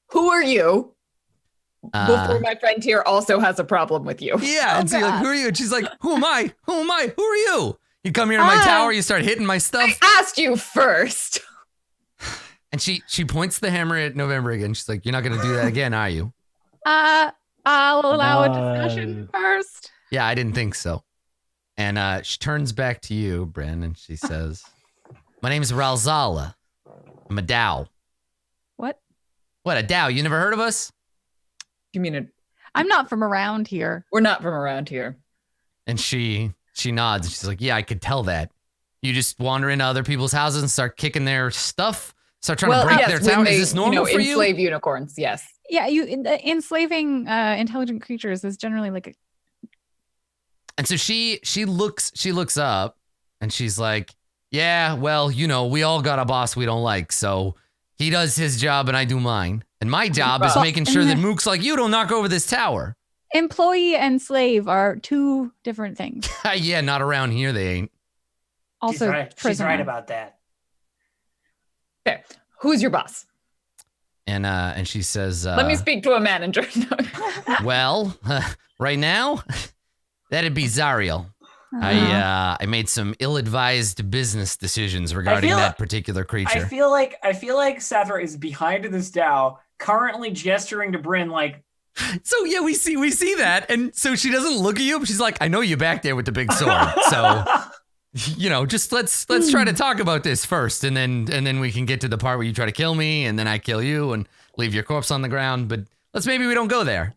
who are you? Before my friend here also has a problem with you. Yeah, and so you're like, who are you? And she's like, who am I? Who am I? Who are you? You come here to my tower, you start hitting my stuff. I asked you first. And she points the hammer at November again. She's like, "You're not going to do that again, are you?" I'll allow a discussion first. Yeah, I didn't think so. And she turns back to you, Bryn, and she says, "My name's Ralzala. I'm a Dow." What? What, a Dow? You never heard of us? You mean I'm not from around here. We're not from around here. And she nods. And she's like, "Yeah, I could tell that. You just wander into other people's houses and start kicking their stuff, start trying to break their tower. Is this normal for you?" Enslave unicorns, yes. Yeah, enslaving intelligent creatures is generally like a... And so she looks up and she's like, "Yeah, well, we all got a boss we don't like, so he does his job and I do mine. And my job is making sure that mooks like you don't knock over this tower." Employee and slave are two different things. Yeah, not around here they ain't. Also, she's right about that. Okay, who's your boss? And she says, "Let me speak to a manager." "Well, right now, That'd be Zariel. I made some ill-advised business decisions regarding that particular creature. I feel like Sathra is behind this Dow, currently gesturing to Bryn like. So yeah, we see that, and so she doesn't look at you, but she's like, "I know you back there with the big sword, so just let's try to talk about this first, and then we can get to the part where you try to kill me, and then I kill you and leave your corpse on the ground. But maybe we don't go there."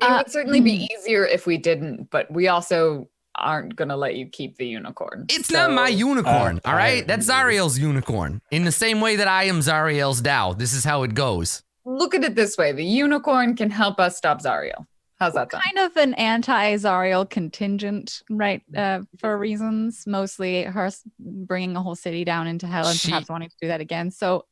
It would certainly be easier if we didn't, but we also aren't gonna let you keep the unicorn. It's not my unicorn, all right? That's Zariel's unicorn. In the same way that I am Zariel's Dow. This is how it goes. Look at it this way: the unicorn can help us stop Zariel. How's that sound? Kind of an anti-Zariel contingent, right? For reasons, mostly her bringing a whole city down into hell and perhaps wanting to do that again. So,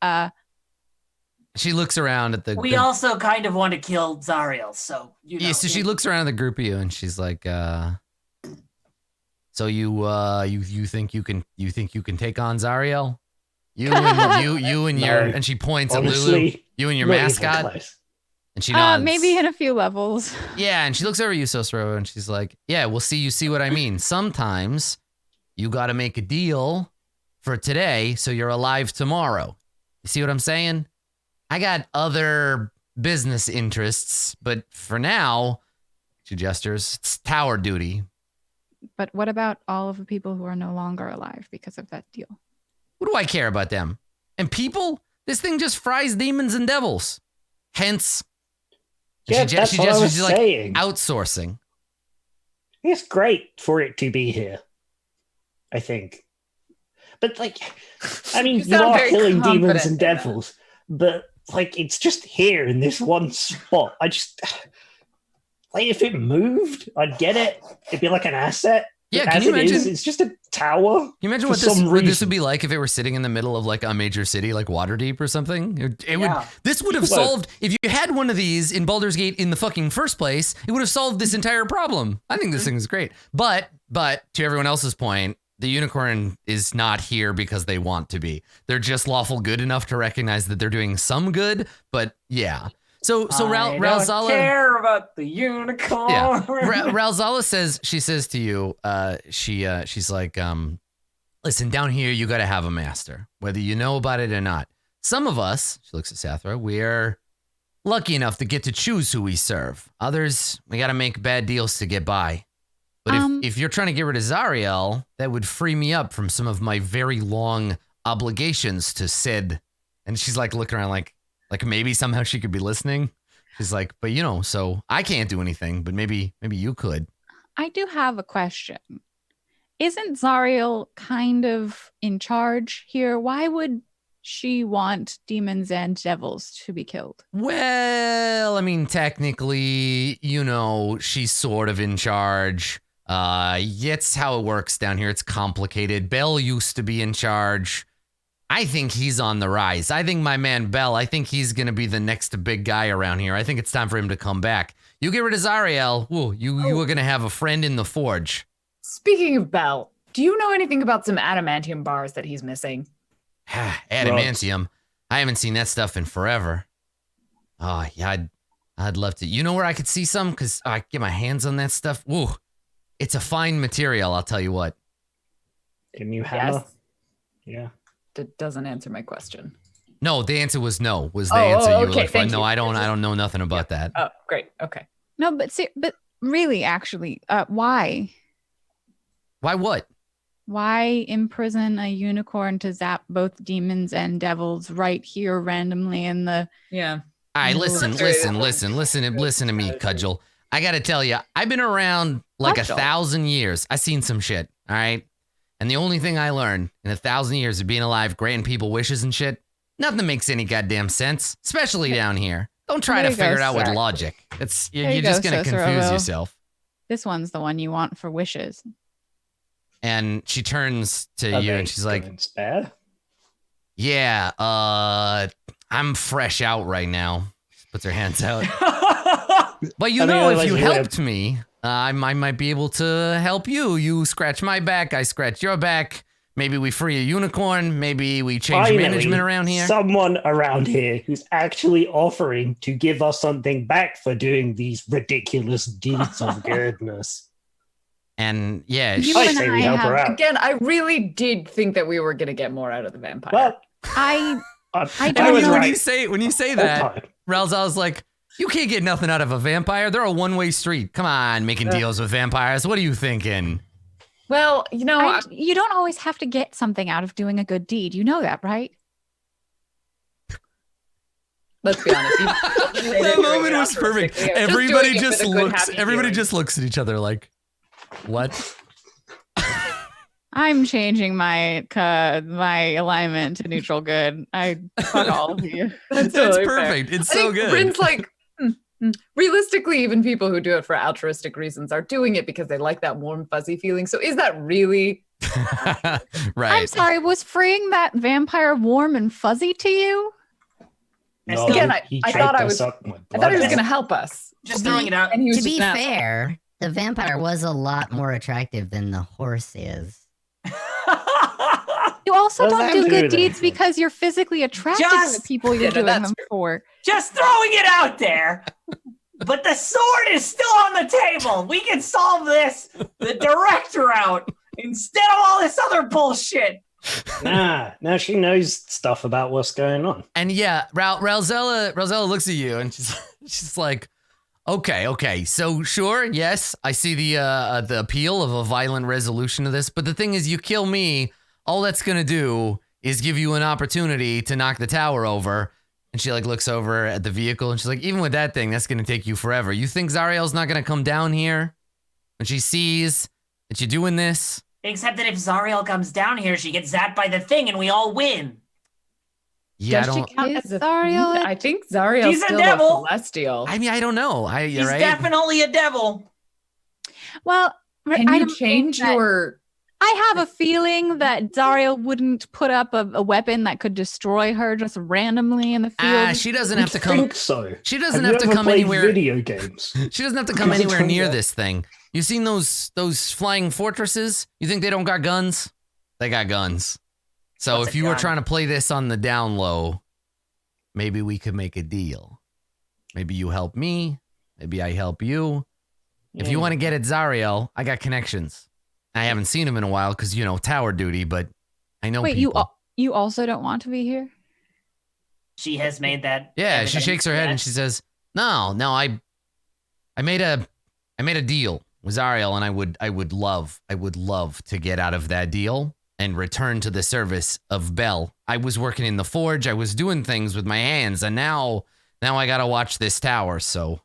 she looks around at the. We also kind of want to kill Zariel, so you know. Yeah, so she looks around at the group of you and she's like, "So you think you can take on Zariel? You and your," and she points at Lulu. You and your mascot. And she nods. Maybe in a few levels. Yeah, and she looks over you, Sosro, and she's like, "Yeah, we'll see. You see what I mean? Sometimes you got to make a deal for today, so you're alive tomorrow. You see what I'm saying? I got other business interests, but for now," she gestures, "it's tower duty." But what about all of the people who are no longer alive because of that deal? What do I care about them? And people? This thing just fries demons and devils. Hence, that's what I was saying. Outsourcing. It's great for it to be here, I think. But I mean, you are killing demons and devils, but it's just here in this one spot. I just if it moved, I'd get it. It'd be like an asset. Yeah, can you imagine? It's just a tower. Can you imagine what this would be like if it were sitting in the middle of a major city like Waterdeep or something? This would have solved, if you had one of these in Baldur's Gate in the fucking first place, it would have solved this entire problem. I think this thing is great. But to everyone else's point, the unicorn is not here because they want to be. They're just lawful good enough to recognize that they're doing some good, but yeah. So Ralzala don't care about the unicorn. Yeah. Ralzala says to you, she's like, listen, down here you got to have a master, whether you know about it or not. Some of us, she looks at Sathra, we're lucky enough to get to choose who we serve. Others, we got to make bad deals to get by. But if you're trying to get rid of Zariel, that would free me up from some of my very long obligations to Sid. And she's looking around like maybe somehow she could be listening. She's like, but so I can't do anything, but maybe you could. I do have a question. Isn't Zariel kind of in charge here? Why would she want demons and devils to be killed? Well, I mean, technically, she's sort of in charge. It's how it works down here. It's complicated. Bell used to be in charge. I think he's on the rise. I think my man Bell, I think he's going to be the next big guy around here. I think it's time for him to come back. You get rid of Zariel, you are going to have a friend in the forge. Speaking of Bell, do you know anything about some adamantium bars that he's missing? Adamantium? I haven't seen that stuff in forever. Oh, yeah, I'd love to. You know where I could see some? Because I get my hands on that stuff. Woo, it's a fine material, I'll tell you what. Can you hammer? Yes. Yeah. That doesn't answer my question. No, the answer was no. Was the answer you were looking for? No, you. I don't know nothing about that. Oh, great. Okay. No, but really, actually, why? Why what? Why imprison a unicorn to zap both demons and devils right here randomly in the... Yeah. All right, listen to me, Cudgel. I got to tell you, I've been around 1,000 years. I've seen some shit, all right? And the only thing I learned in 1,000 years of being alive, granting people wishes and shit, nothing makes any goddamn sense, especially down here. Don't try to figure it out with logic. You're just going to confuse yourself. This one's the one you want for wishes. And she turns to you and she's like, "It's bad." Yeah, I'm fresh out right now. She puts her hands out. But if you helped me, I might be able to help you. You scratch my back, I scratch your back. Maybe we free a unicorn. Maybe we change management around here. Someone around here who's actually offering to give us something back for doing these ridiculous deeds of goodness. And yeah, You I and say I we help her have- out. Again, I really did think that we were going to get more out of the vampire. Well, I I and don't was know. when you right. say All that, time. Ralzal's like, you can't get nothing out of a vampire. They're a one-way street. Come on, making deals with vampires. What are you thinking? well, you don't always have to get something out of doing a good deed. You know that, right? let's be honest. That moment was perfect. Everybody just looks. Everybody just looks at each other like, what? I'm changing my alignment to neutral good. I fuck all of you. That's totally fair. perfect. It's I so think good. Bryn's like, realistically, even people who do it for altruistic reasons are doing it because they like that warm, fuzzy feeling. So is that really? I'm Right. sorry, was freeing that vampire warm and fuzzy to you? No, Again, he I tried thought to I was- suck my I blood thought he was out. going to help us. Just throwing it out. And he was To just be not. fair, the vampire was a lot more attractive than the horse is. You also What does don't that do do good with deeds anything? because you're physically attracted to the Just- people you're Yeah, no, doing that's them true. for. Just throwing it out there. But the sword is still on the table. We can solve this the direct route instead of all this other bullshit. Now she knows stuff about what's going on. And yeah, Ralzella looks at you and she's like, okay. So sure, yes, I see the appeal of a violent resolution to this, but the thing is, you kill me, all that's gonna do is give you an opportunity to knock the tower over. And she like looks over at the vehicle and she's like, even with that thing, that's gonna take you forever. You think Zariel's not gonna come down here when she sees that you're doing this? Except that if Zariel comes down here, she gets zapped by the thing and we all win. Yeah, Does I she don't. count Is as a Zariel fiend? a- I think Zariel's She's a still devil. a celestial. I mean, I don't know. He's right? definitely a devil. Well, Can I you don't think change that- your? I have a feeling that Zariel wouldn't put up a weapon that could destroy her just randomly in the field. She doesn't I have to come. think so. She doesn't Have have you to ever come played anywhere. video games? She doesn't have to come As it anywhere turns near out. this thing. You seen those flying fortresses? You think they don't got guns? They got guns. So What's if a you were gun? trying to play this on the down low, maybe we could make a deal. Maybe you help me. Maybe I help you. If you want to get at Zariel, I got connections. I haven't seen him in a while because, tower duty, but I know Wait, people. you also don't want to be here? She has made that. Yeah, she evident. shakes her head and she says, "No, I made a deal with Zariel, and I would love to get out of that deal and return to the service of Bel. I was working in the forge, I was doing things with my hands, and now I gotta watch this tower. So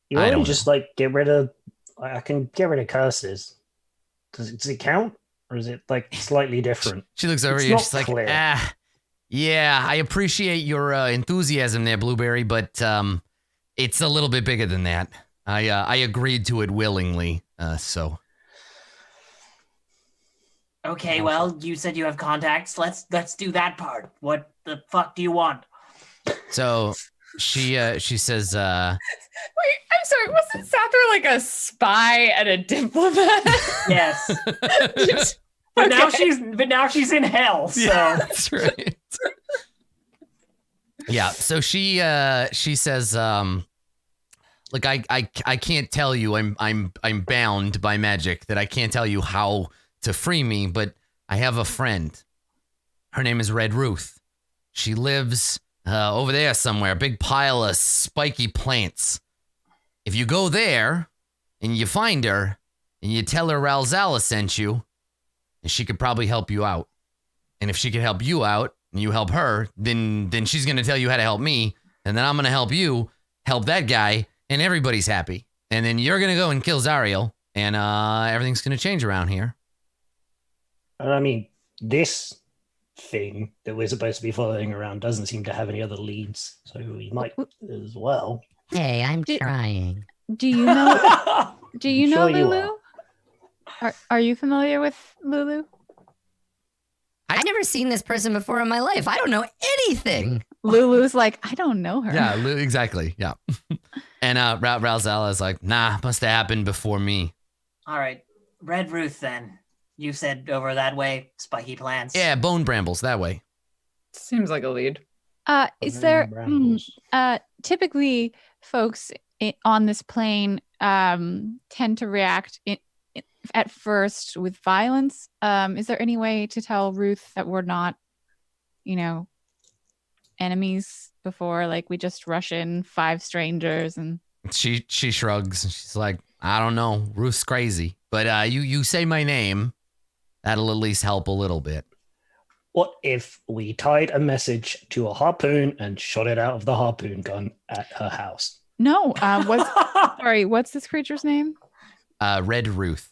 You I want to don't just like get rid of? I can get rid of curses. Does it count, or is it like slightly different? she looks over It's at you and not she's like, clear. yeah, I appreciate your enthusiasm there, Blueberry, but it's a little bit bigger than that. I agreed to it willingly, so." Okay, well, you said you have contacts. Let's do that part. What the fuck do you want? So she says, Wait, I'm sorry. Wasn't Sather like a spy and a diplomat? Yes. Just- But okay. now she's in hell. So yeah, that's right. Yeah, so she says, like I can't tell you, I'm bound by magic that I can't tell you how to free me, but I have a friend. Her name is Red Ruth. She lives over there somewhere, a big pile of spiky plants. If you go there and you find her and you tell her Ralzala sent you, she could probably help you out. And if she can help you out and you help her, then she's going to tell you how to help me. And then I'm going to help you, help that guy, and everybody's happy. And then you're going to go and kill Zariel, and everything's going to change around here. And I mean, this thing that we're supposed to be following around doesn't seem to have any other leads, so we might as well. Hey, I'm Did- trying. Do you know? Do you know Sure you Lulu? Are you familiar with Lulu? I've never seen this person before in my life. I don't know anything. Lulu's like, I don't know her. Yeah, exactly. Yeah. And Ralzala is like, nah, must have happened before me. all right, Red Ruth. Then you said over that way, spiky plants. Yeah, bone brambles that way. Seems like a lead. Is there? Brambles. Typically, folks on this plane tend to react at first with violence. Is there any way to tell Ruth that we're not, enemies before? Like we just rush in 5 strangers and She shrugs. She's like, I don't know. Ruth's crazy. But you say my name. That'll at least help a little bit. What if we tied a message to a harpoon and shot it out of the harpoon gun at her house? no. What's this creature's name? Red Ruth.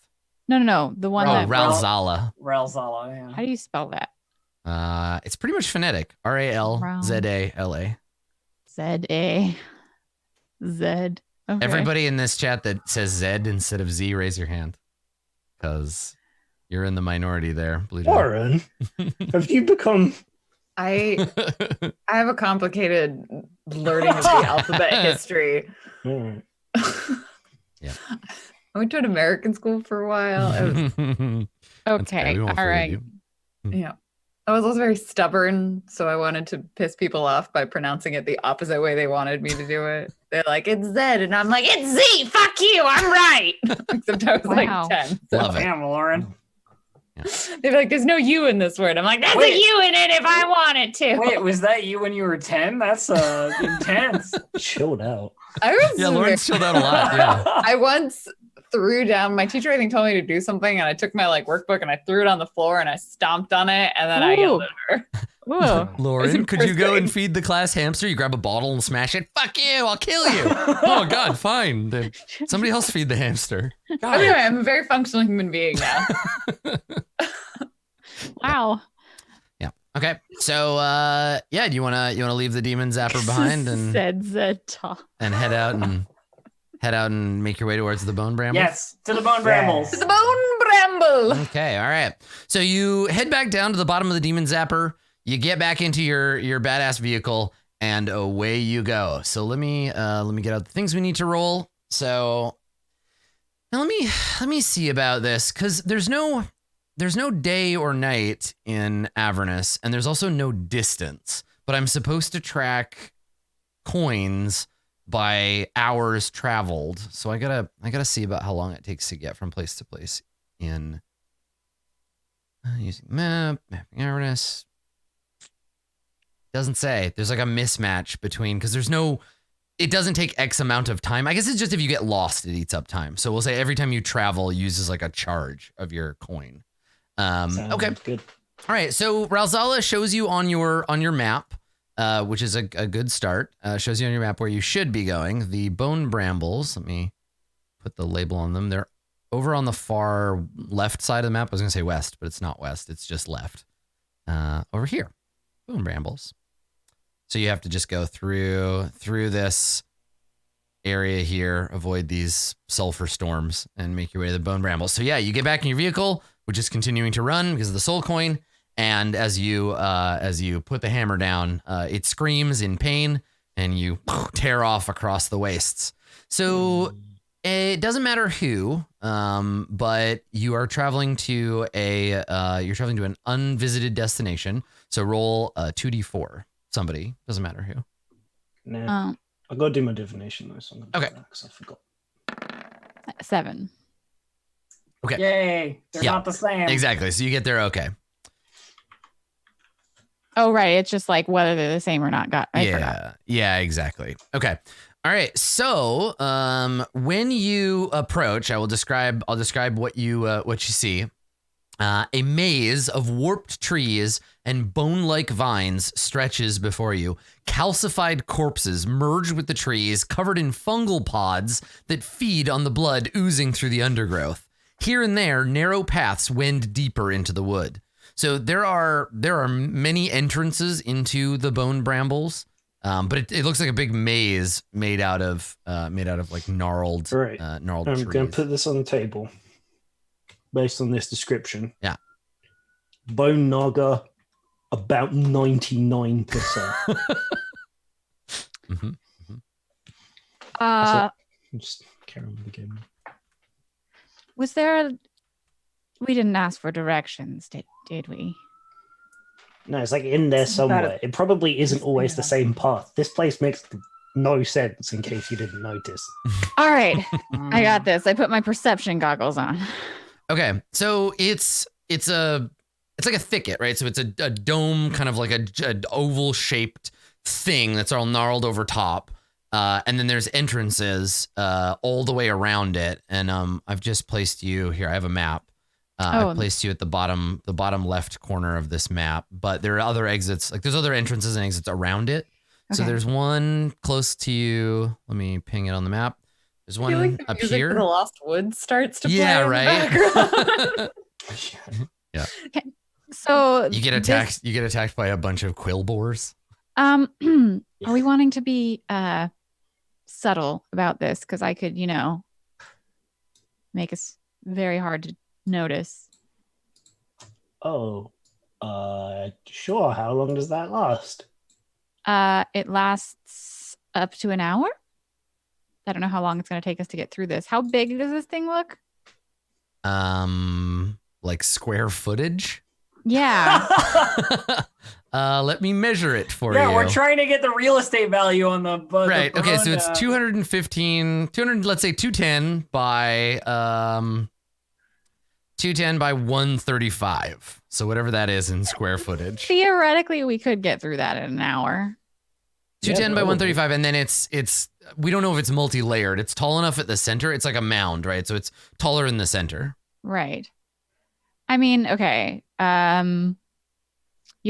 No. The one that. Ralzala. Ralzala, yeah. How do you spell that? It's pretty much phonetic. Ralzala. Z-A-Z. Okay. Everybody in this chat that says Z instead of Z, raise your hand. Because you're in the minority there, Blue Dog. Warren, have you become... I have a complicated learning of the alphabet history. Hmm. Yeah. I went to an American school for a while. Okay. All right. Yeah. I was also very stubborn, so I wanted to piss people off by pronouncing it the opposite way they wanted me to do it. They're like, it's Z, and I'm like, it's Z, fuck you, I'm right. Except I was Wow. like 10. So. Love it. Damn, Lauren. They'd be like, there's no U in this word. I'm like, there's a U in it if I wanted to. Wait, was that you when you were 10? That's intense. Chilled out. I was Yeah, Lauren's chilled out a lot. Yeah. I once threw down, my teacher I think told me to do something, and I took my workbook and I threw it on the floor and I stomped on it, and then I yelled at her. Ooh. Lauren, could you first go grade. and feed the class hamster? You grab a bottle and smash it. Fuck you, I'll kill you. Oh, God, fine. Then somebody else feed the hamster. God. Anyway, I'm a very functional human being now. Wow. Yeah. Okay. So, do you wanna leave the demon zapper behind and Said Zeta. head out and make your way towards the bone brambles? Yes, to the bone brambles. The bone bramble. Okay, all right. So you head back down to the bottom of the demon zapper. You get back into your badass vehicle, and away you go. So let me get out the things we need to roll. So now let me see about this, because there's no day or night in Avernus, and there's also no distance. But I'm supposed to track coins by hours traveled. So I gotta see about how long it takes to get from place to place in using mapping Avernus. Doesn't say. There's like a mismatch between, because it doesn't take X amount of time. I guess it's just if you get lost, it eats up time. So we'll say every time you travel, it uses like a charge of your coin. Okay. Good. All right. So Ralzala shows you on your map, which is a good start. Shows you on your map where you should be going. The bone brambles. Let me put the label on them. They're over on the far left side of the map. I was going to say west, but it's not west. It's just left. Over here. Bone brambles. So you have to just go through this area here, avoid these sulfur storms, and make your way to the bone brambles. So yeah, you get back in your vehicle, which is continuing to run because of the soul coin. And as you put the hammer down, it screams in pain, and you tear off across the wastes. So it doesn't matter who, but you are traveling to an unvisited destination. So roll 2d4. Somebody, doesn't matter who. Nah, I gotta do my divination though. So I'm gonna do that because I forgot. 7. Okay. Yay. They're not the same. Exactly. So you get there. Okay. Oh, right. It's just like whether they're the same or not. I forgot. Yeah, exactly. Okay. All right. So, when you approach, I'll describe what you see. A maze of warped trees and bone-like vines stretches before you. Calcified corpses merge with the trees, covered in fungal pods that feed on the blood oozing through the undergrowth. Here and there, narrow paths wend deeper into the wood. So there are many entrances into the bone brambles, but it looks like a big maze made out of like gnarled trees. I'm going to put this on the table based on this description. Yeah. Bone Naga, about 99%. Just carry on with the game. Was there? We didn't ask for directions, did we? No, it's like in there somewhere. It probably isn't always the same path. This place makes no sense in case you didn't notice. All right, I got this. I put my perception goggles on. Okay, so it's like a thicket, right? So it's a dome, kind of like a oval shaped thing that's all gnarled over top, and then there's entrances all the way around it. And I've just placed you here. I have a map. I've placed you at the bottom left corner of this map. But there are other exits, like there's other entrances and exits around it. So there's one close to you. Let me ping it on the map. There's one like the up music here. for The Lost Woods starts to play. Yeah, in the right. background. Yeah. Okay. So You get attacked. You get attacked by a bunch of quill boars. Are we wanting to be subtle about this? Because I could, make us very hard to notice. Oh, sure. How long does that last? It lasts up to an hour. I don't know how long it's going to take us to get through this. How big does this thing look? Like square footage. Yeah. Let me measure it for you. Yeah, we're trying to get the real estate value on the right. Okay, so it's 210 by 210 by 135. So whatever that is in square footage. Theoretically, we could get through that in an hour. 210 by 135, and then it's we don't know if it's multi-layered. It's tall enough at the center. It's like a mound, right? So it's taller in the center. Right. I mean, okay. You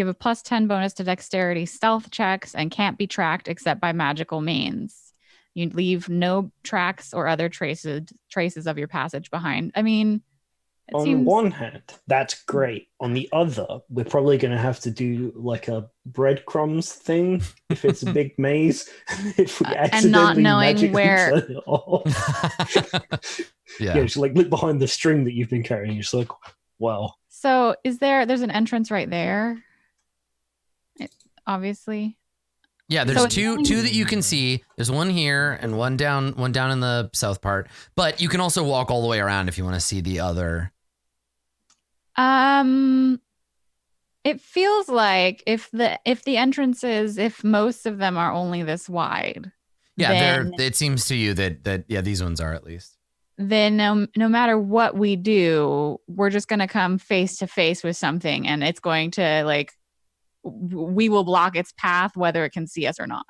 have a +10 bonus to dexterity stealth checks and can't be tracked except by magical means. You leave no tracks or other traces of your passage behind. I mean, On one hand, that's great. On the other, we're probably going to have to do like a breadcrumbs thing if it's a big maze. If we accidentally and not knowing magically where. turn it off. Yeah. Just like look behind the string that you've been carrying. You're just like, wow. So there's an entrance right there? Obviously. Yeah, there's So two that you can see. There's one here and one down in the south part. But you can also walk all the way around if you want to see the other. It feels like if the entrances, if most of them are only this wide. Yeah, then, it seems to you that these ones are at least. Then no matter what we do, we're just going to come face to face with something, and it's going to we will block its path whether it can see us or not.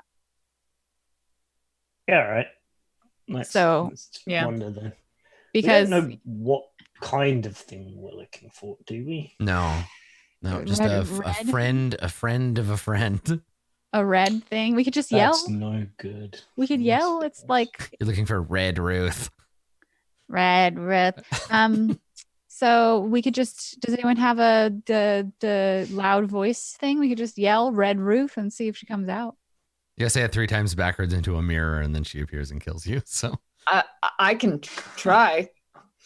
Yeah, right. Let's yeah. wonder then. Because we don't know what kind of thing we're looking for, do we? No, just a friend of a friend. A red thing. We could just That's yell. no good. We could yell. It's like You're looking for Red Ruth. Red Ruth. So we could just. Does anyone have the loud voice thing? We could just yell Red Ruth and see if she comes out. You gotta say it 3 times backwards into a mirror, and then she appears and kills you. So I can try.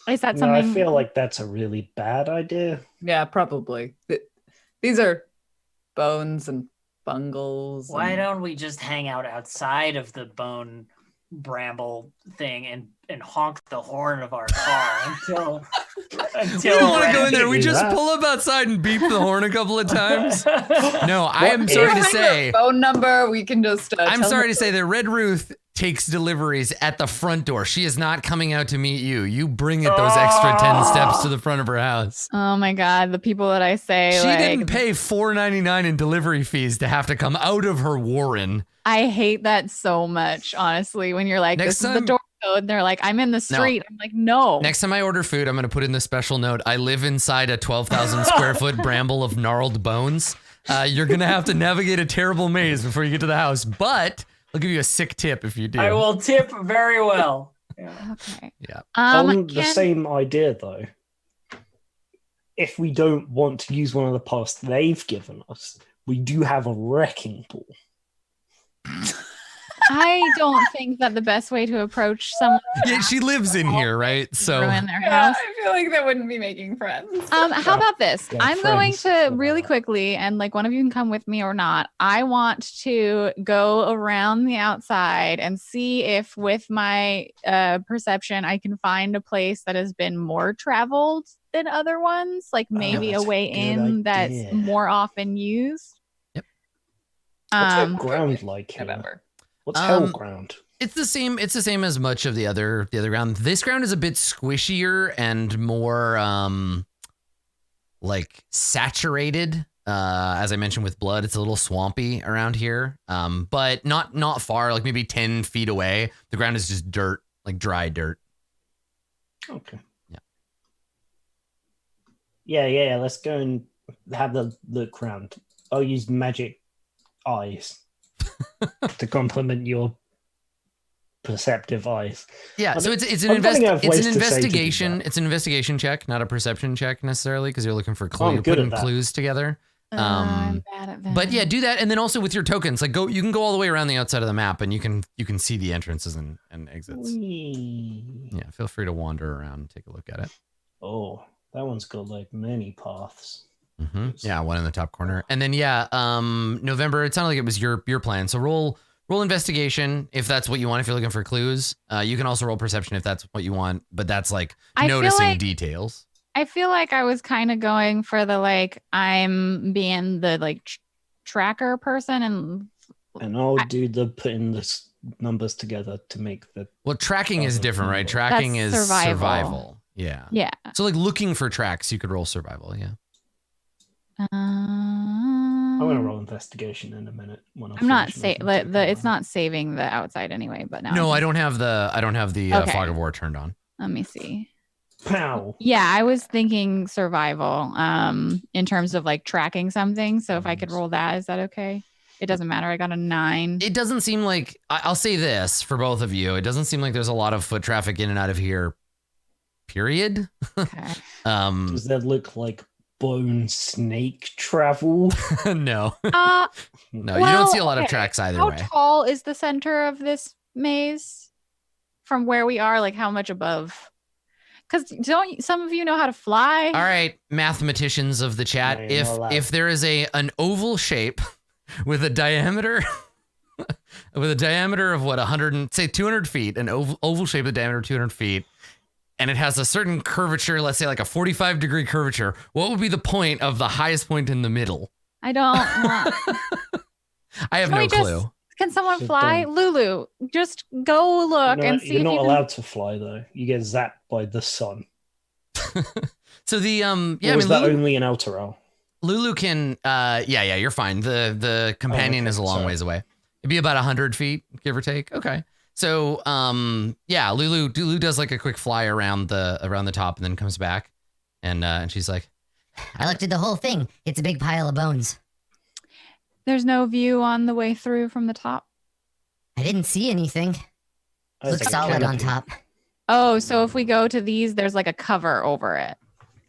Is that No, something? I feel like that's a really bad idea. Yeah, probably. These are bones and bungles. Why don't we just hang out outside of the bone bramble thing and honk the horn of our car until we don't want to go in there. We do just that. pull up outside and beep the horn a couple of times. No, I am What sorry if- to say. Phone number. We can just. I'm sorry to say that Red Ruth takes deliveries at the front door. She is not coming out to meet you. You bring it those extra 10 steps to the front of her house. Oh my God, the people that I say She like, didn't pay $4.99 in delivery fees to have to come out of her warren. I hate that so much, honestly. When you're like, Next this is time- the door code, and they're like, I'm in the street. I'm like, no. Next time I order food, I'm going to put in the special note. I live inside a 12,000 square foot bramble of gnarled bones. You're going to have to navigate a terrible maze before you get to the house, but I'll give you a sick tip if you do. I will tip very well. Yeah. Okay. Yeah. On the Ken- same idea, though, if we don't want to use one of the paths they've given us, we do have a wrecking ball. I don't think that the best way to approach someone Yeah, she lives in here, right? So ruin their Yeah, house. I feel like that wouldn't be making friends. How about this? Yeah, I'm going friends. to really quickly, and like one of you can come with me or not. I want to go around the outside and see if, with my perception, I can find a place that has been more traveled than other ones, like maybe a that's a way good in that's idea. more often used. Yep. What's hell ground like here? November. What's hell ground? It's the same. It's the same as much of the other ground. This ground is a bit squishier and more like saturated. As I mentioned with blood, it's a little swampy around here. But not far, like maybe 10 feet away. The ground is just dirt, like dry dirt. Okay. Yeah. Yeah. Let's go and have the look round. I'll use magic eyes to complement your perceptive eyes. Yeah, so it's an I'm running out of ways to say to do investigation. that. It's an investigation check, not a perception check necessarily, because you're looking for I'm good putting at that. clues together. I'm bad at that. But yeah, do that, and then also with your tokens, like you can go all the way around the outside of the map, and you can see the entrances and exits. Whee. Yeah, feel free to wander around and take a look at it. Oh, that one's got like many paths. Yeah, one in the top corner, and then November. It sounded like it was your plan. So roll investigation if that's what you want. If you're looking for clues, you can also roll perception if that's what you want. But that's like I feel noticing like- details. I feel like I was kind of going for the like I'm being the like tracker person, and I'll do the putting the numbers together to make the. Well, tracking is Oh, different, right? that's Tracking is survival. Yeah. yeah. So like looking for tracks, you could roll survival. Yeah. I'm gonna roll investigation in a minute. When I'm not saying it's not saving the outside anyway. But now No, I can- don't have the Okay. fog of war turned on. Let me see. Pow. Yeah, I was thinking survival. In terms of like tracking something. So if I could roll that, is that okay? It doesn't matter. I got a 9. It doesn't seem like I'll say this for both of you. It doesn't seem like there's a lot of foot traffic in and out of here. Period. Okay. Does that look like bone snake travel? No. Uh, No, you Well, don't see a lot of okay. tracks either How way. tall is the center of this maze from where we are? Like how much above? Because don't some of you know how to fly? All right, mathematicians of the chat, No, you're not allowed. if there is an oval shape with a diameter of what 200 feet, an oval shape with a diameter of 200 feet, and it has a certain curvature, let's say like a 45-degree curvature, what would be the point of the highest point in the middle? I don't. I have Can no we just- clue. Can someone So fly? don't- Lulu, just go look No, and see you're if not you can. allowed to fly though. You get zapped by the sun. So the Or I mean is that Lulu, only in Elturel? Lulu can yeah, you're fine. The companion okay, is a long sorry. ways away. It'd be about 100 feet, give or take. Okay. So yeah, Lulu does like a quick fly around the top and then comes back and she's like, I looked at the whole thing. It's a big pile of bones. There's no view on the way through from the top. I didn't see anything. Looks solid on top. Oh, so if we go to these, there's like a cover over it.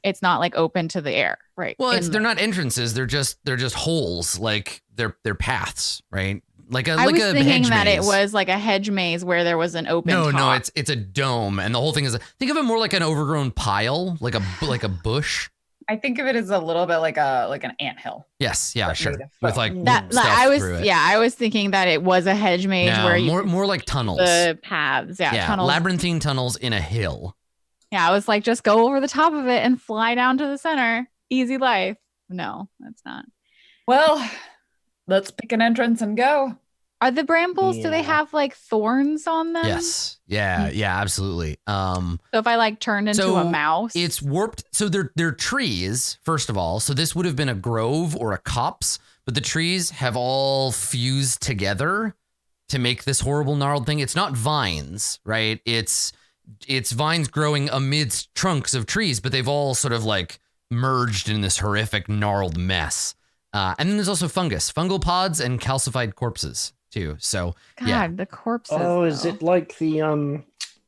It's not like open to the air, right? well, In they're not entrances, they're just holes, like they're paths, right? Like I was a thinking hedge that it maze. was like a hedge maze where there was an open. No, top. it's a dome, and the whole thing is think of it more like an overgrown pile, like a bush. I think of it as a little bit like an anthill. Yes, yeah, Like sure. made of With like that. stuff I was through it. I was thinking that it was a hedge maze No, where you more like tunnels. the paths, tunnels. Labyrinthine tunnels in a hill. Yeah, I was like, just go over the top of it and fly down to the center. Easy life. No, that's not. Well, let's pick an entrance and go. Are the brambles? Do they Yeah. have like thorns on them? Yes. Yeah, absolutely. So if I like turned into So a mouse, It's warped. So they're trees, first of all. So this would have been a grove or a copse, but the trees have all fused together to make this horrible gnarled thing. It's not vines, right? It's vines growing amidst trunks of trees, but they've all sort of like merged in this horrific gnarled mess. And then there's also fungal pods and calcified corpses too. So God, yeah. the corpses. Oh, is though. it like the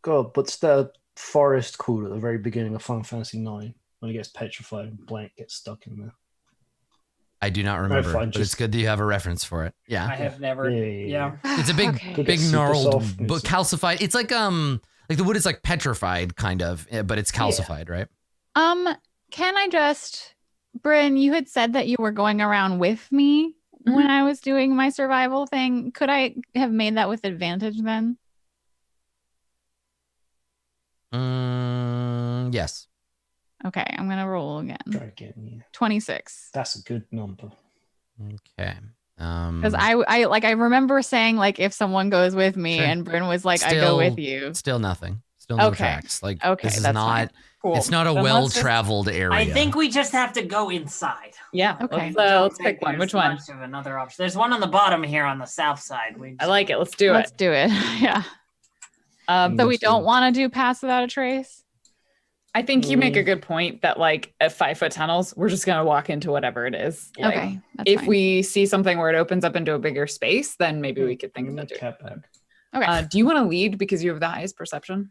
God? What's the forest called at the very beginning of Final Fantasy IX when it gets petrified and Blank gets stuck in there? I do not remember, fine, but it's just- good that you have a reference for it. I Yeah. have never. Yeah. It's a big, Okay. Good. big Super gnarled, soft and but calcified. It's like the wood is like petrified kind of, but it's calcified, right? Can I just, Bryn, you had said that you were going around with me when I was doing my survival thing. Could I have made that with advantage then? Yes. Okay, I'm gonna roll again. Try again. Yeah. 26. That's a good number. Okay. Because I remember saying like if someone goes with me, Sure. and Bryn was like, I go with you. Still nothing. Still no Okay. tracks. Like Okay, this is that's not. fine. Cool. It's not a Then let's just- well-traveled area. I think we just have to go inside. Yeah. Okay. Let's Don't think pick one. there's Which one? much of another option. There's one on the bottom here on the south side. I like it. Let's do Let's it. do it. Yeah. So we don't want to do Pass Without a Trace. I think you make a good point that like at 5-foot tunnels, we're just gonna walk into whatever it is. Like, Okay. That's if fine. we see something where it opens up into a bigger space, then maybe we could think about doing Cat that. bag. Okay. Do you want to lead because you have the highest perception?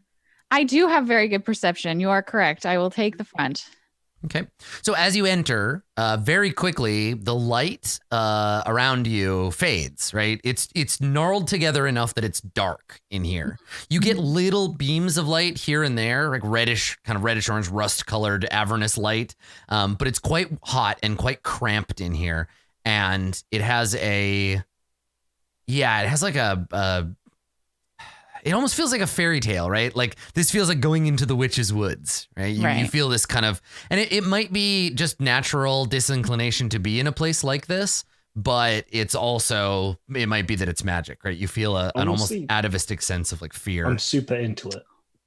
I do have very good perception. You are correct. I will take the front. Okay. So as you enter, very quickly, the light around you fades, right? It's gnarled together enough that it's dark in here. You get little beams of light here and there, like kind of reddish orange, rust colored Avernus light. But it's quite hot and quite cramped in here. And it has it has like it almost feels like a fairy tale, right? Like this feels like going into the witch's woods, right? You Right. feel this kind of, and it might be just natural disinclination to be in a place like this, but it's also, it might be that it's magic, right? You feel an almost Honestly, atavistic sense of like fear. I'm super into it.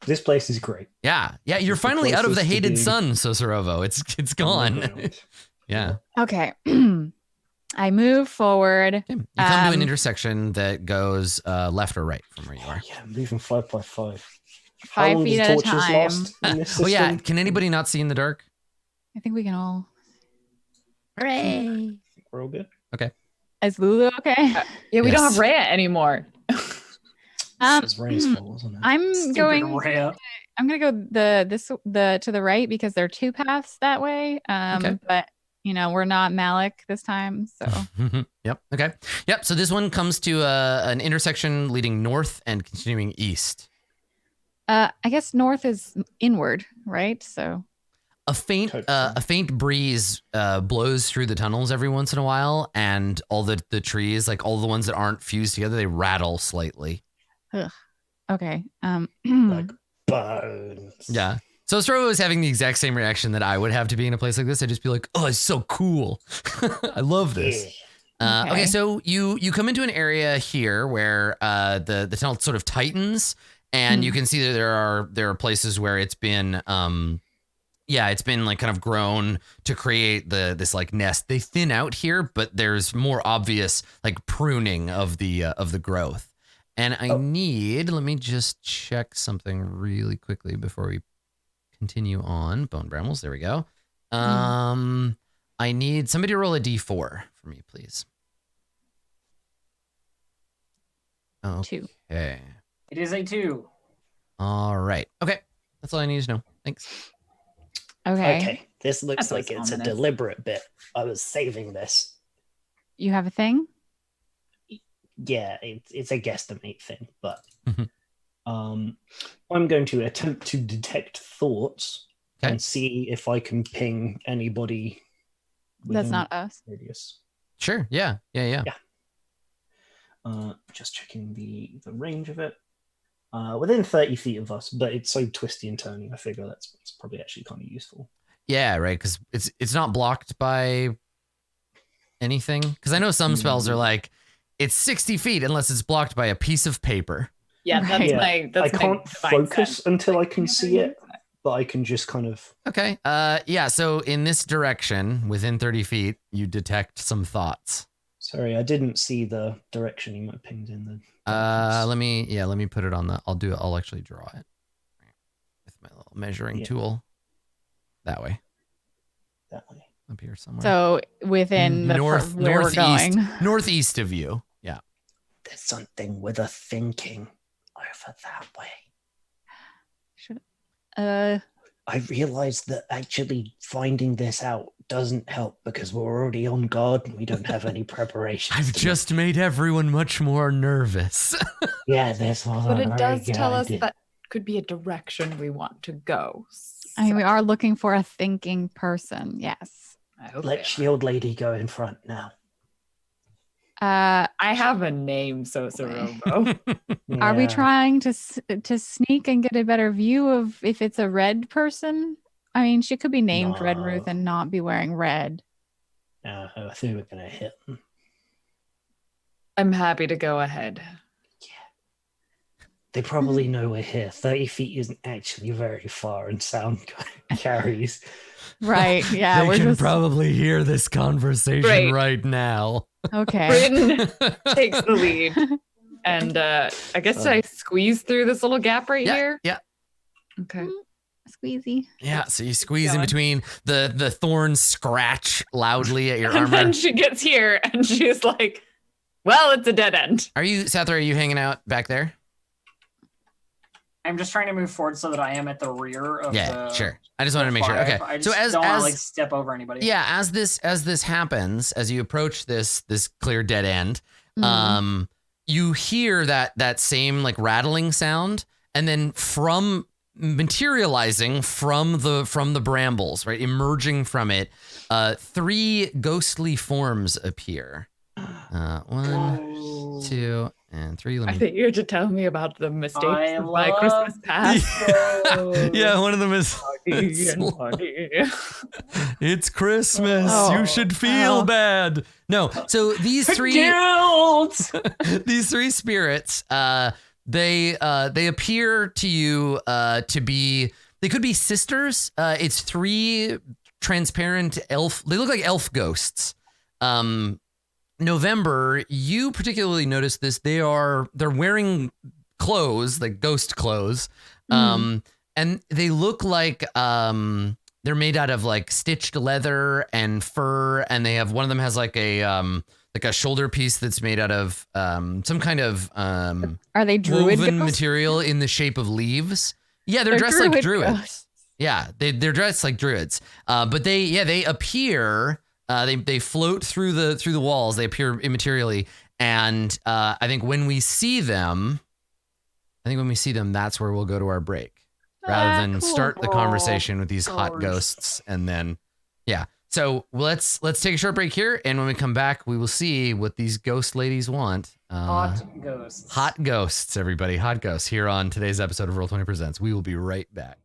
This place is great. Yeah. You're It's the finally out of the closest to hated being- sun, Sosorovo. It's gone. Yeah. Okay. I move forward. Okay. You come to an Um, intersection that goes left or right from where you are. Yeah, I'm moving 5 by 5. How 5 long feet does at a torches time. last in this Oh yeah. system? Can anybody not see in the dark? I think we can all. Hooray! We're all good. Is Lulu okay? Yeah, we don't Yes. have Rhea anymore. Um, It's Ray's fault, wasn't it? I'm Stupid going. Rhea. I'm gonna go to the right because there are two paths that way. Okay. But we're not Malik this time, so Yep. Okay. Yep. So this one comes to an intersection leading north and continuing east. I guess north is inward, right? So A faint breeze blows through the tunnels every once in a while, and all the trees, like all the ones that aren't fused together, they rattle slightly. okay. Like bones. Yeah. So Strovo is having the exact same reaction that I would have to be in a place like this. I'd just be like, "Oh, it's so cool! I love this." Yeah. Okay, Okay. so you come into an area here where the tunnel sort of tightens, and you can see that there are places where it's been it's been like kind of grown to create this like nest. They thin out here, but there's more obvious like pruning of the growth. And let me just check something really quickly before we continue on. Bone brambles, there we go. I need somebody to roll a d4 for me, please. Two. Okay. It is a 2. All right. Okay. That's all I need to know. Thanks. Okay. This looks That's like it's a ominous. deliberate bit. I was saving this. You have a thing? Yeah, it's a guesstimate thing, but Mhm. I'm going to attempt to detect thoughts Okay. and see if I can ping anybody. That's within not us. radius. Sure. Yeah. Just checking the range of it. Within 30 feet of us, but it's so twisty and turny. I figure that's probably actually kind of useful. Yeah. Right. Because it's not blocked by anything. Because I know some spells are like it's 60 feet unless it's blocked by a piece of paper. Yeah, that's Yeah. my. I That's can't my divine focus sense. until I can see it, but I can just kind of. Okay. Yeah. So in this direction, within 30 feet, you detect some thoughts. Sorry, I didn't see the direction you might pinged in the. Let me put it on the. I'll actually draw it with my little measuring Yeah. tool. That way, That way. up here somewhere. So within the where we're northeast, going. northeast of you. Yeah. There's something with a thinking over that way. I realized that actually finding this out doesn't help because we're already on guard and we don't have any preparation. I've just made everyone much more nervous. Yeah, this was But a it very does good tell us idea. that could be a direction we want to go. I mean, we So are looking for a thinking person. Yes. I hope Let they are. Shield Lady go in front now. Uh, I have a name, so Robo. Are we Yeah. trying to sneak and get a better view of if it's a red person? I mean, she could be named Red No. Ruth and not be wearing red. I think we're gonna hit them. I'm happy to go ahead. They probably know we're here. 30 feet isn't actually very far, and sound carries. Right. Yeah. They we're can just probably hear this conversation right now. okay. Bryn takes the lead. And I guess I squeeze through this little gap right here? Yeah. Okay. Squeezy. Yeah. So you squeeze in Going. between. The thorns scratch loudly at your And armor. then she gets here and she's like, well, it's a dead end. Are you, Sather, are you hanging out back there? I'm just trying to move forward so that I am at the rear of the Sure. I just wanted to make sure. five. Okay. I just So as don't want to like step over anybody. yeah, as this happens, as you approach this clear dead end, Mhm. you hear that same like rattling sound, and then from materializing from the brambles, right, emerging from it, 3 ghostly forms appear. 1, 2, and 3. Let I me. think you had to tell me about the mistakes I of my love Christmas past. Yeah, one of them is. Party and party. It's Christmas. Oh. You should feel bad. No. So these 3 Guilt! these 3 spirits, they appear to you to be, they could be sisters. It's 3 transparent elf. They look like elf ghosts. November, you particularly notice this. They're wearing clothes, like ghost clothes. And they look like they're made out of like stitched leather and fur, and they have, one of them has like a shoulder piece that's made out of some kind of Are they druid woven ghosts? material in the shape of leaves. Yeah, they're They're dressed like druid druids. ghosts. Yeah, they're dressed like druids. But they appear. They float through the walls. They appear immaterially, and I think when we see them, that's where we'll go to our break, rather than cool. start the conversation with these hot Gosh. ghosts, and then yeah. So let's take a short break here, and when we come back, we will see what these ghost ladies want. Hot ghosts. Hot ghosts, everybody, hot ghosts here on today's episode of Roll20 Presents. We will be right back.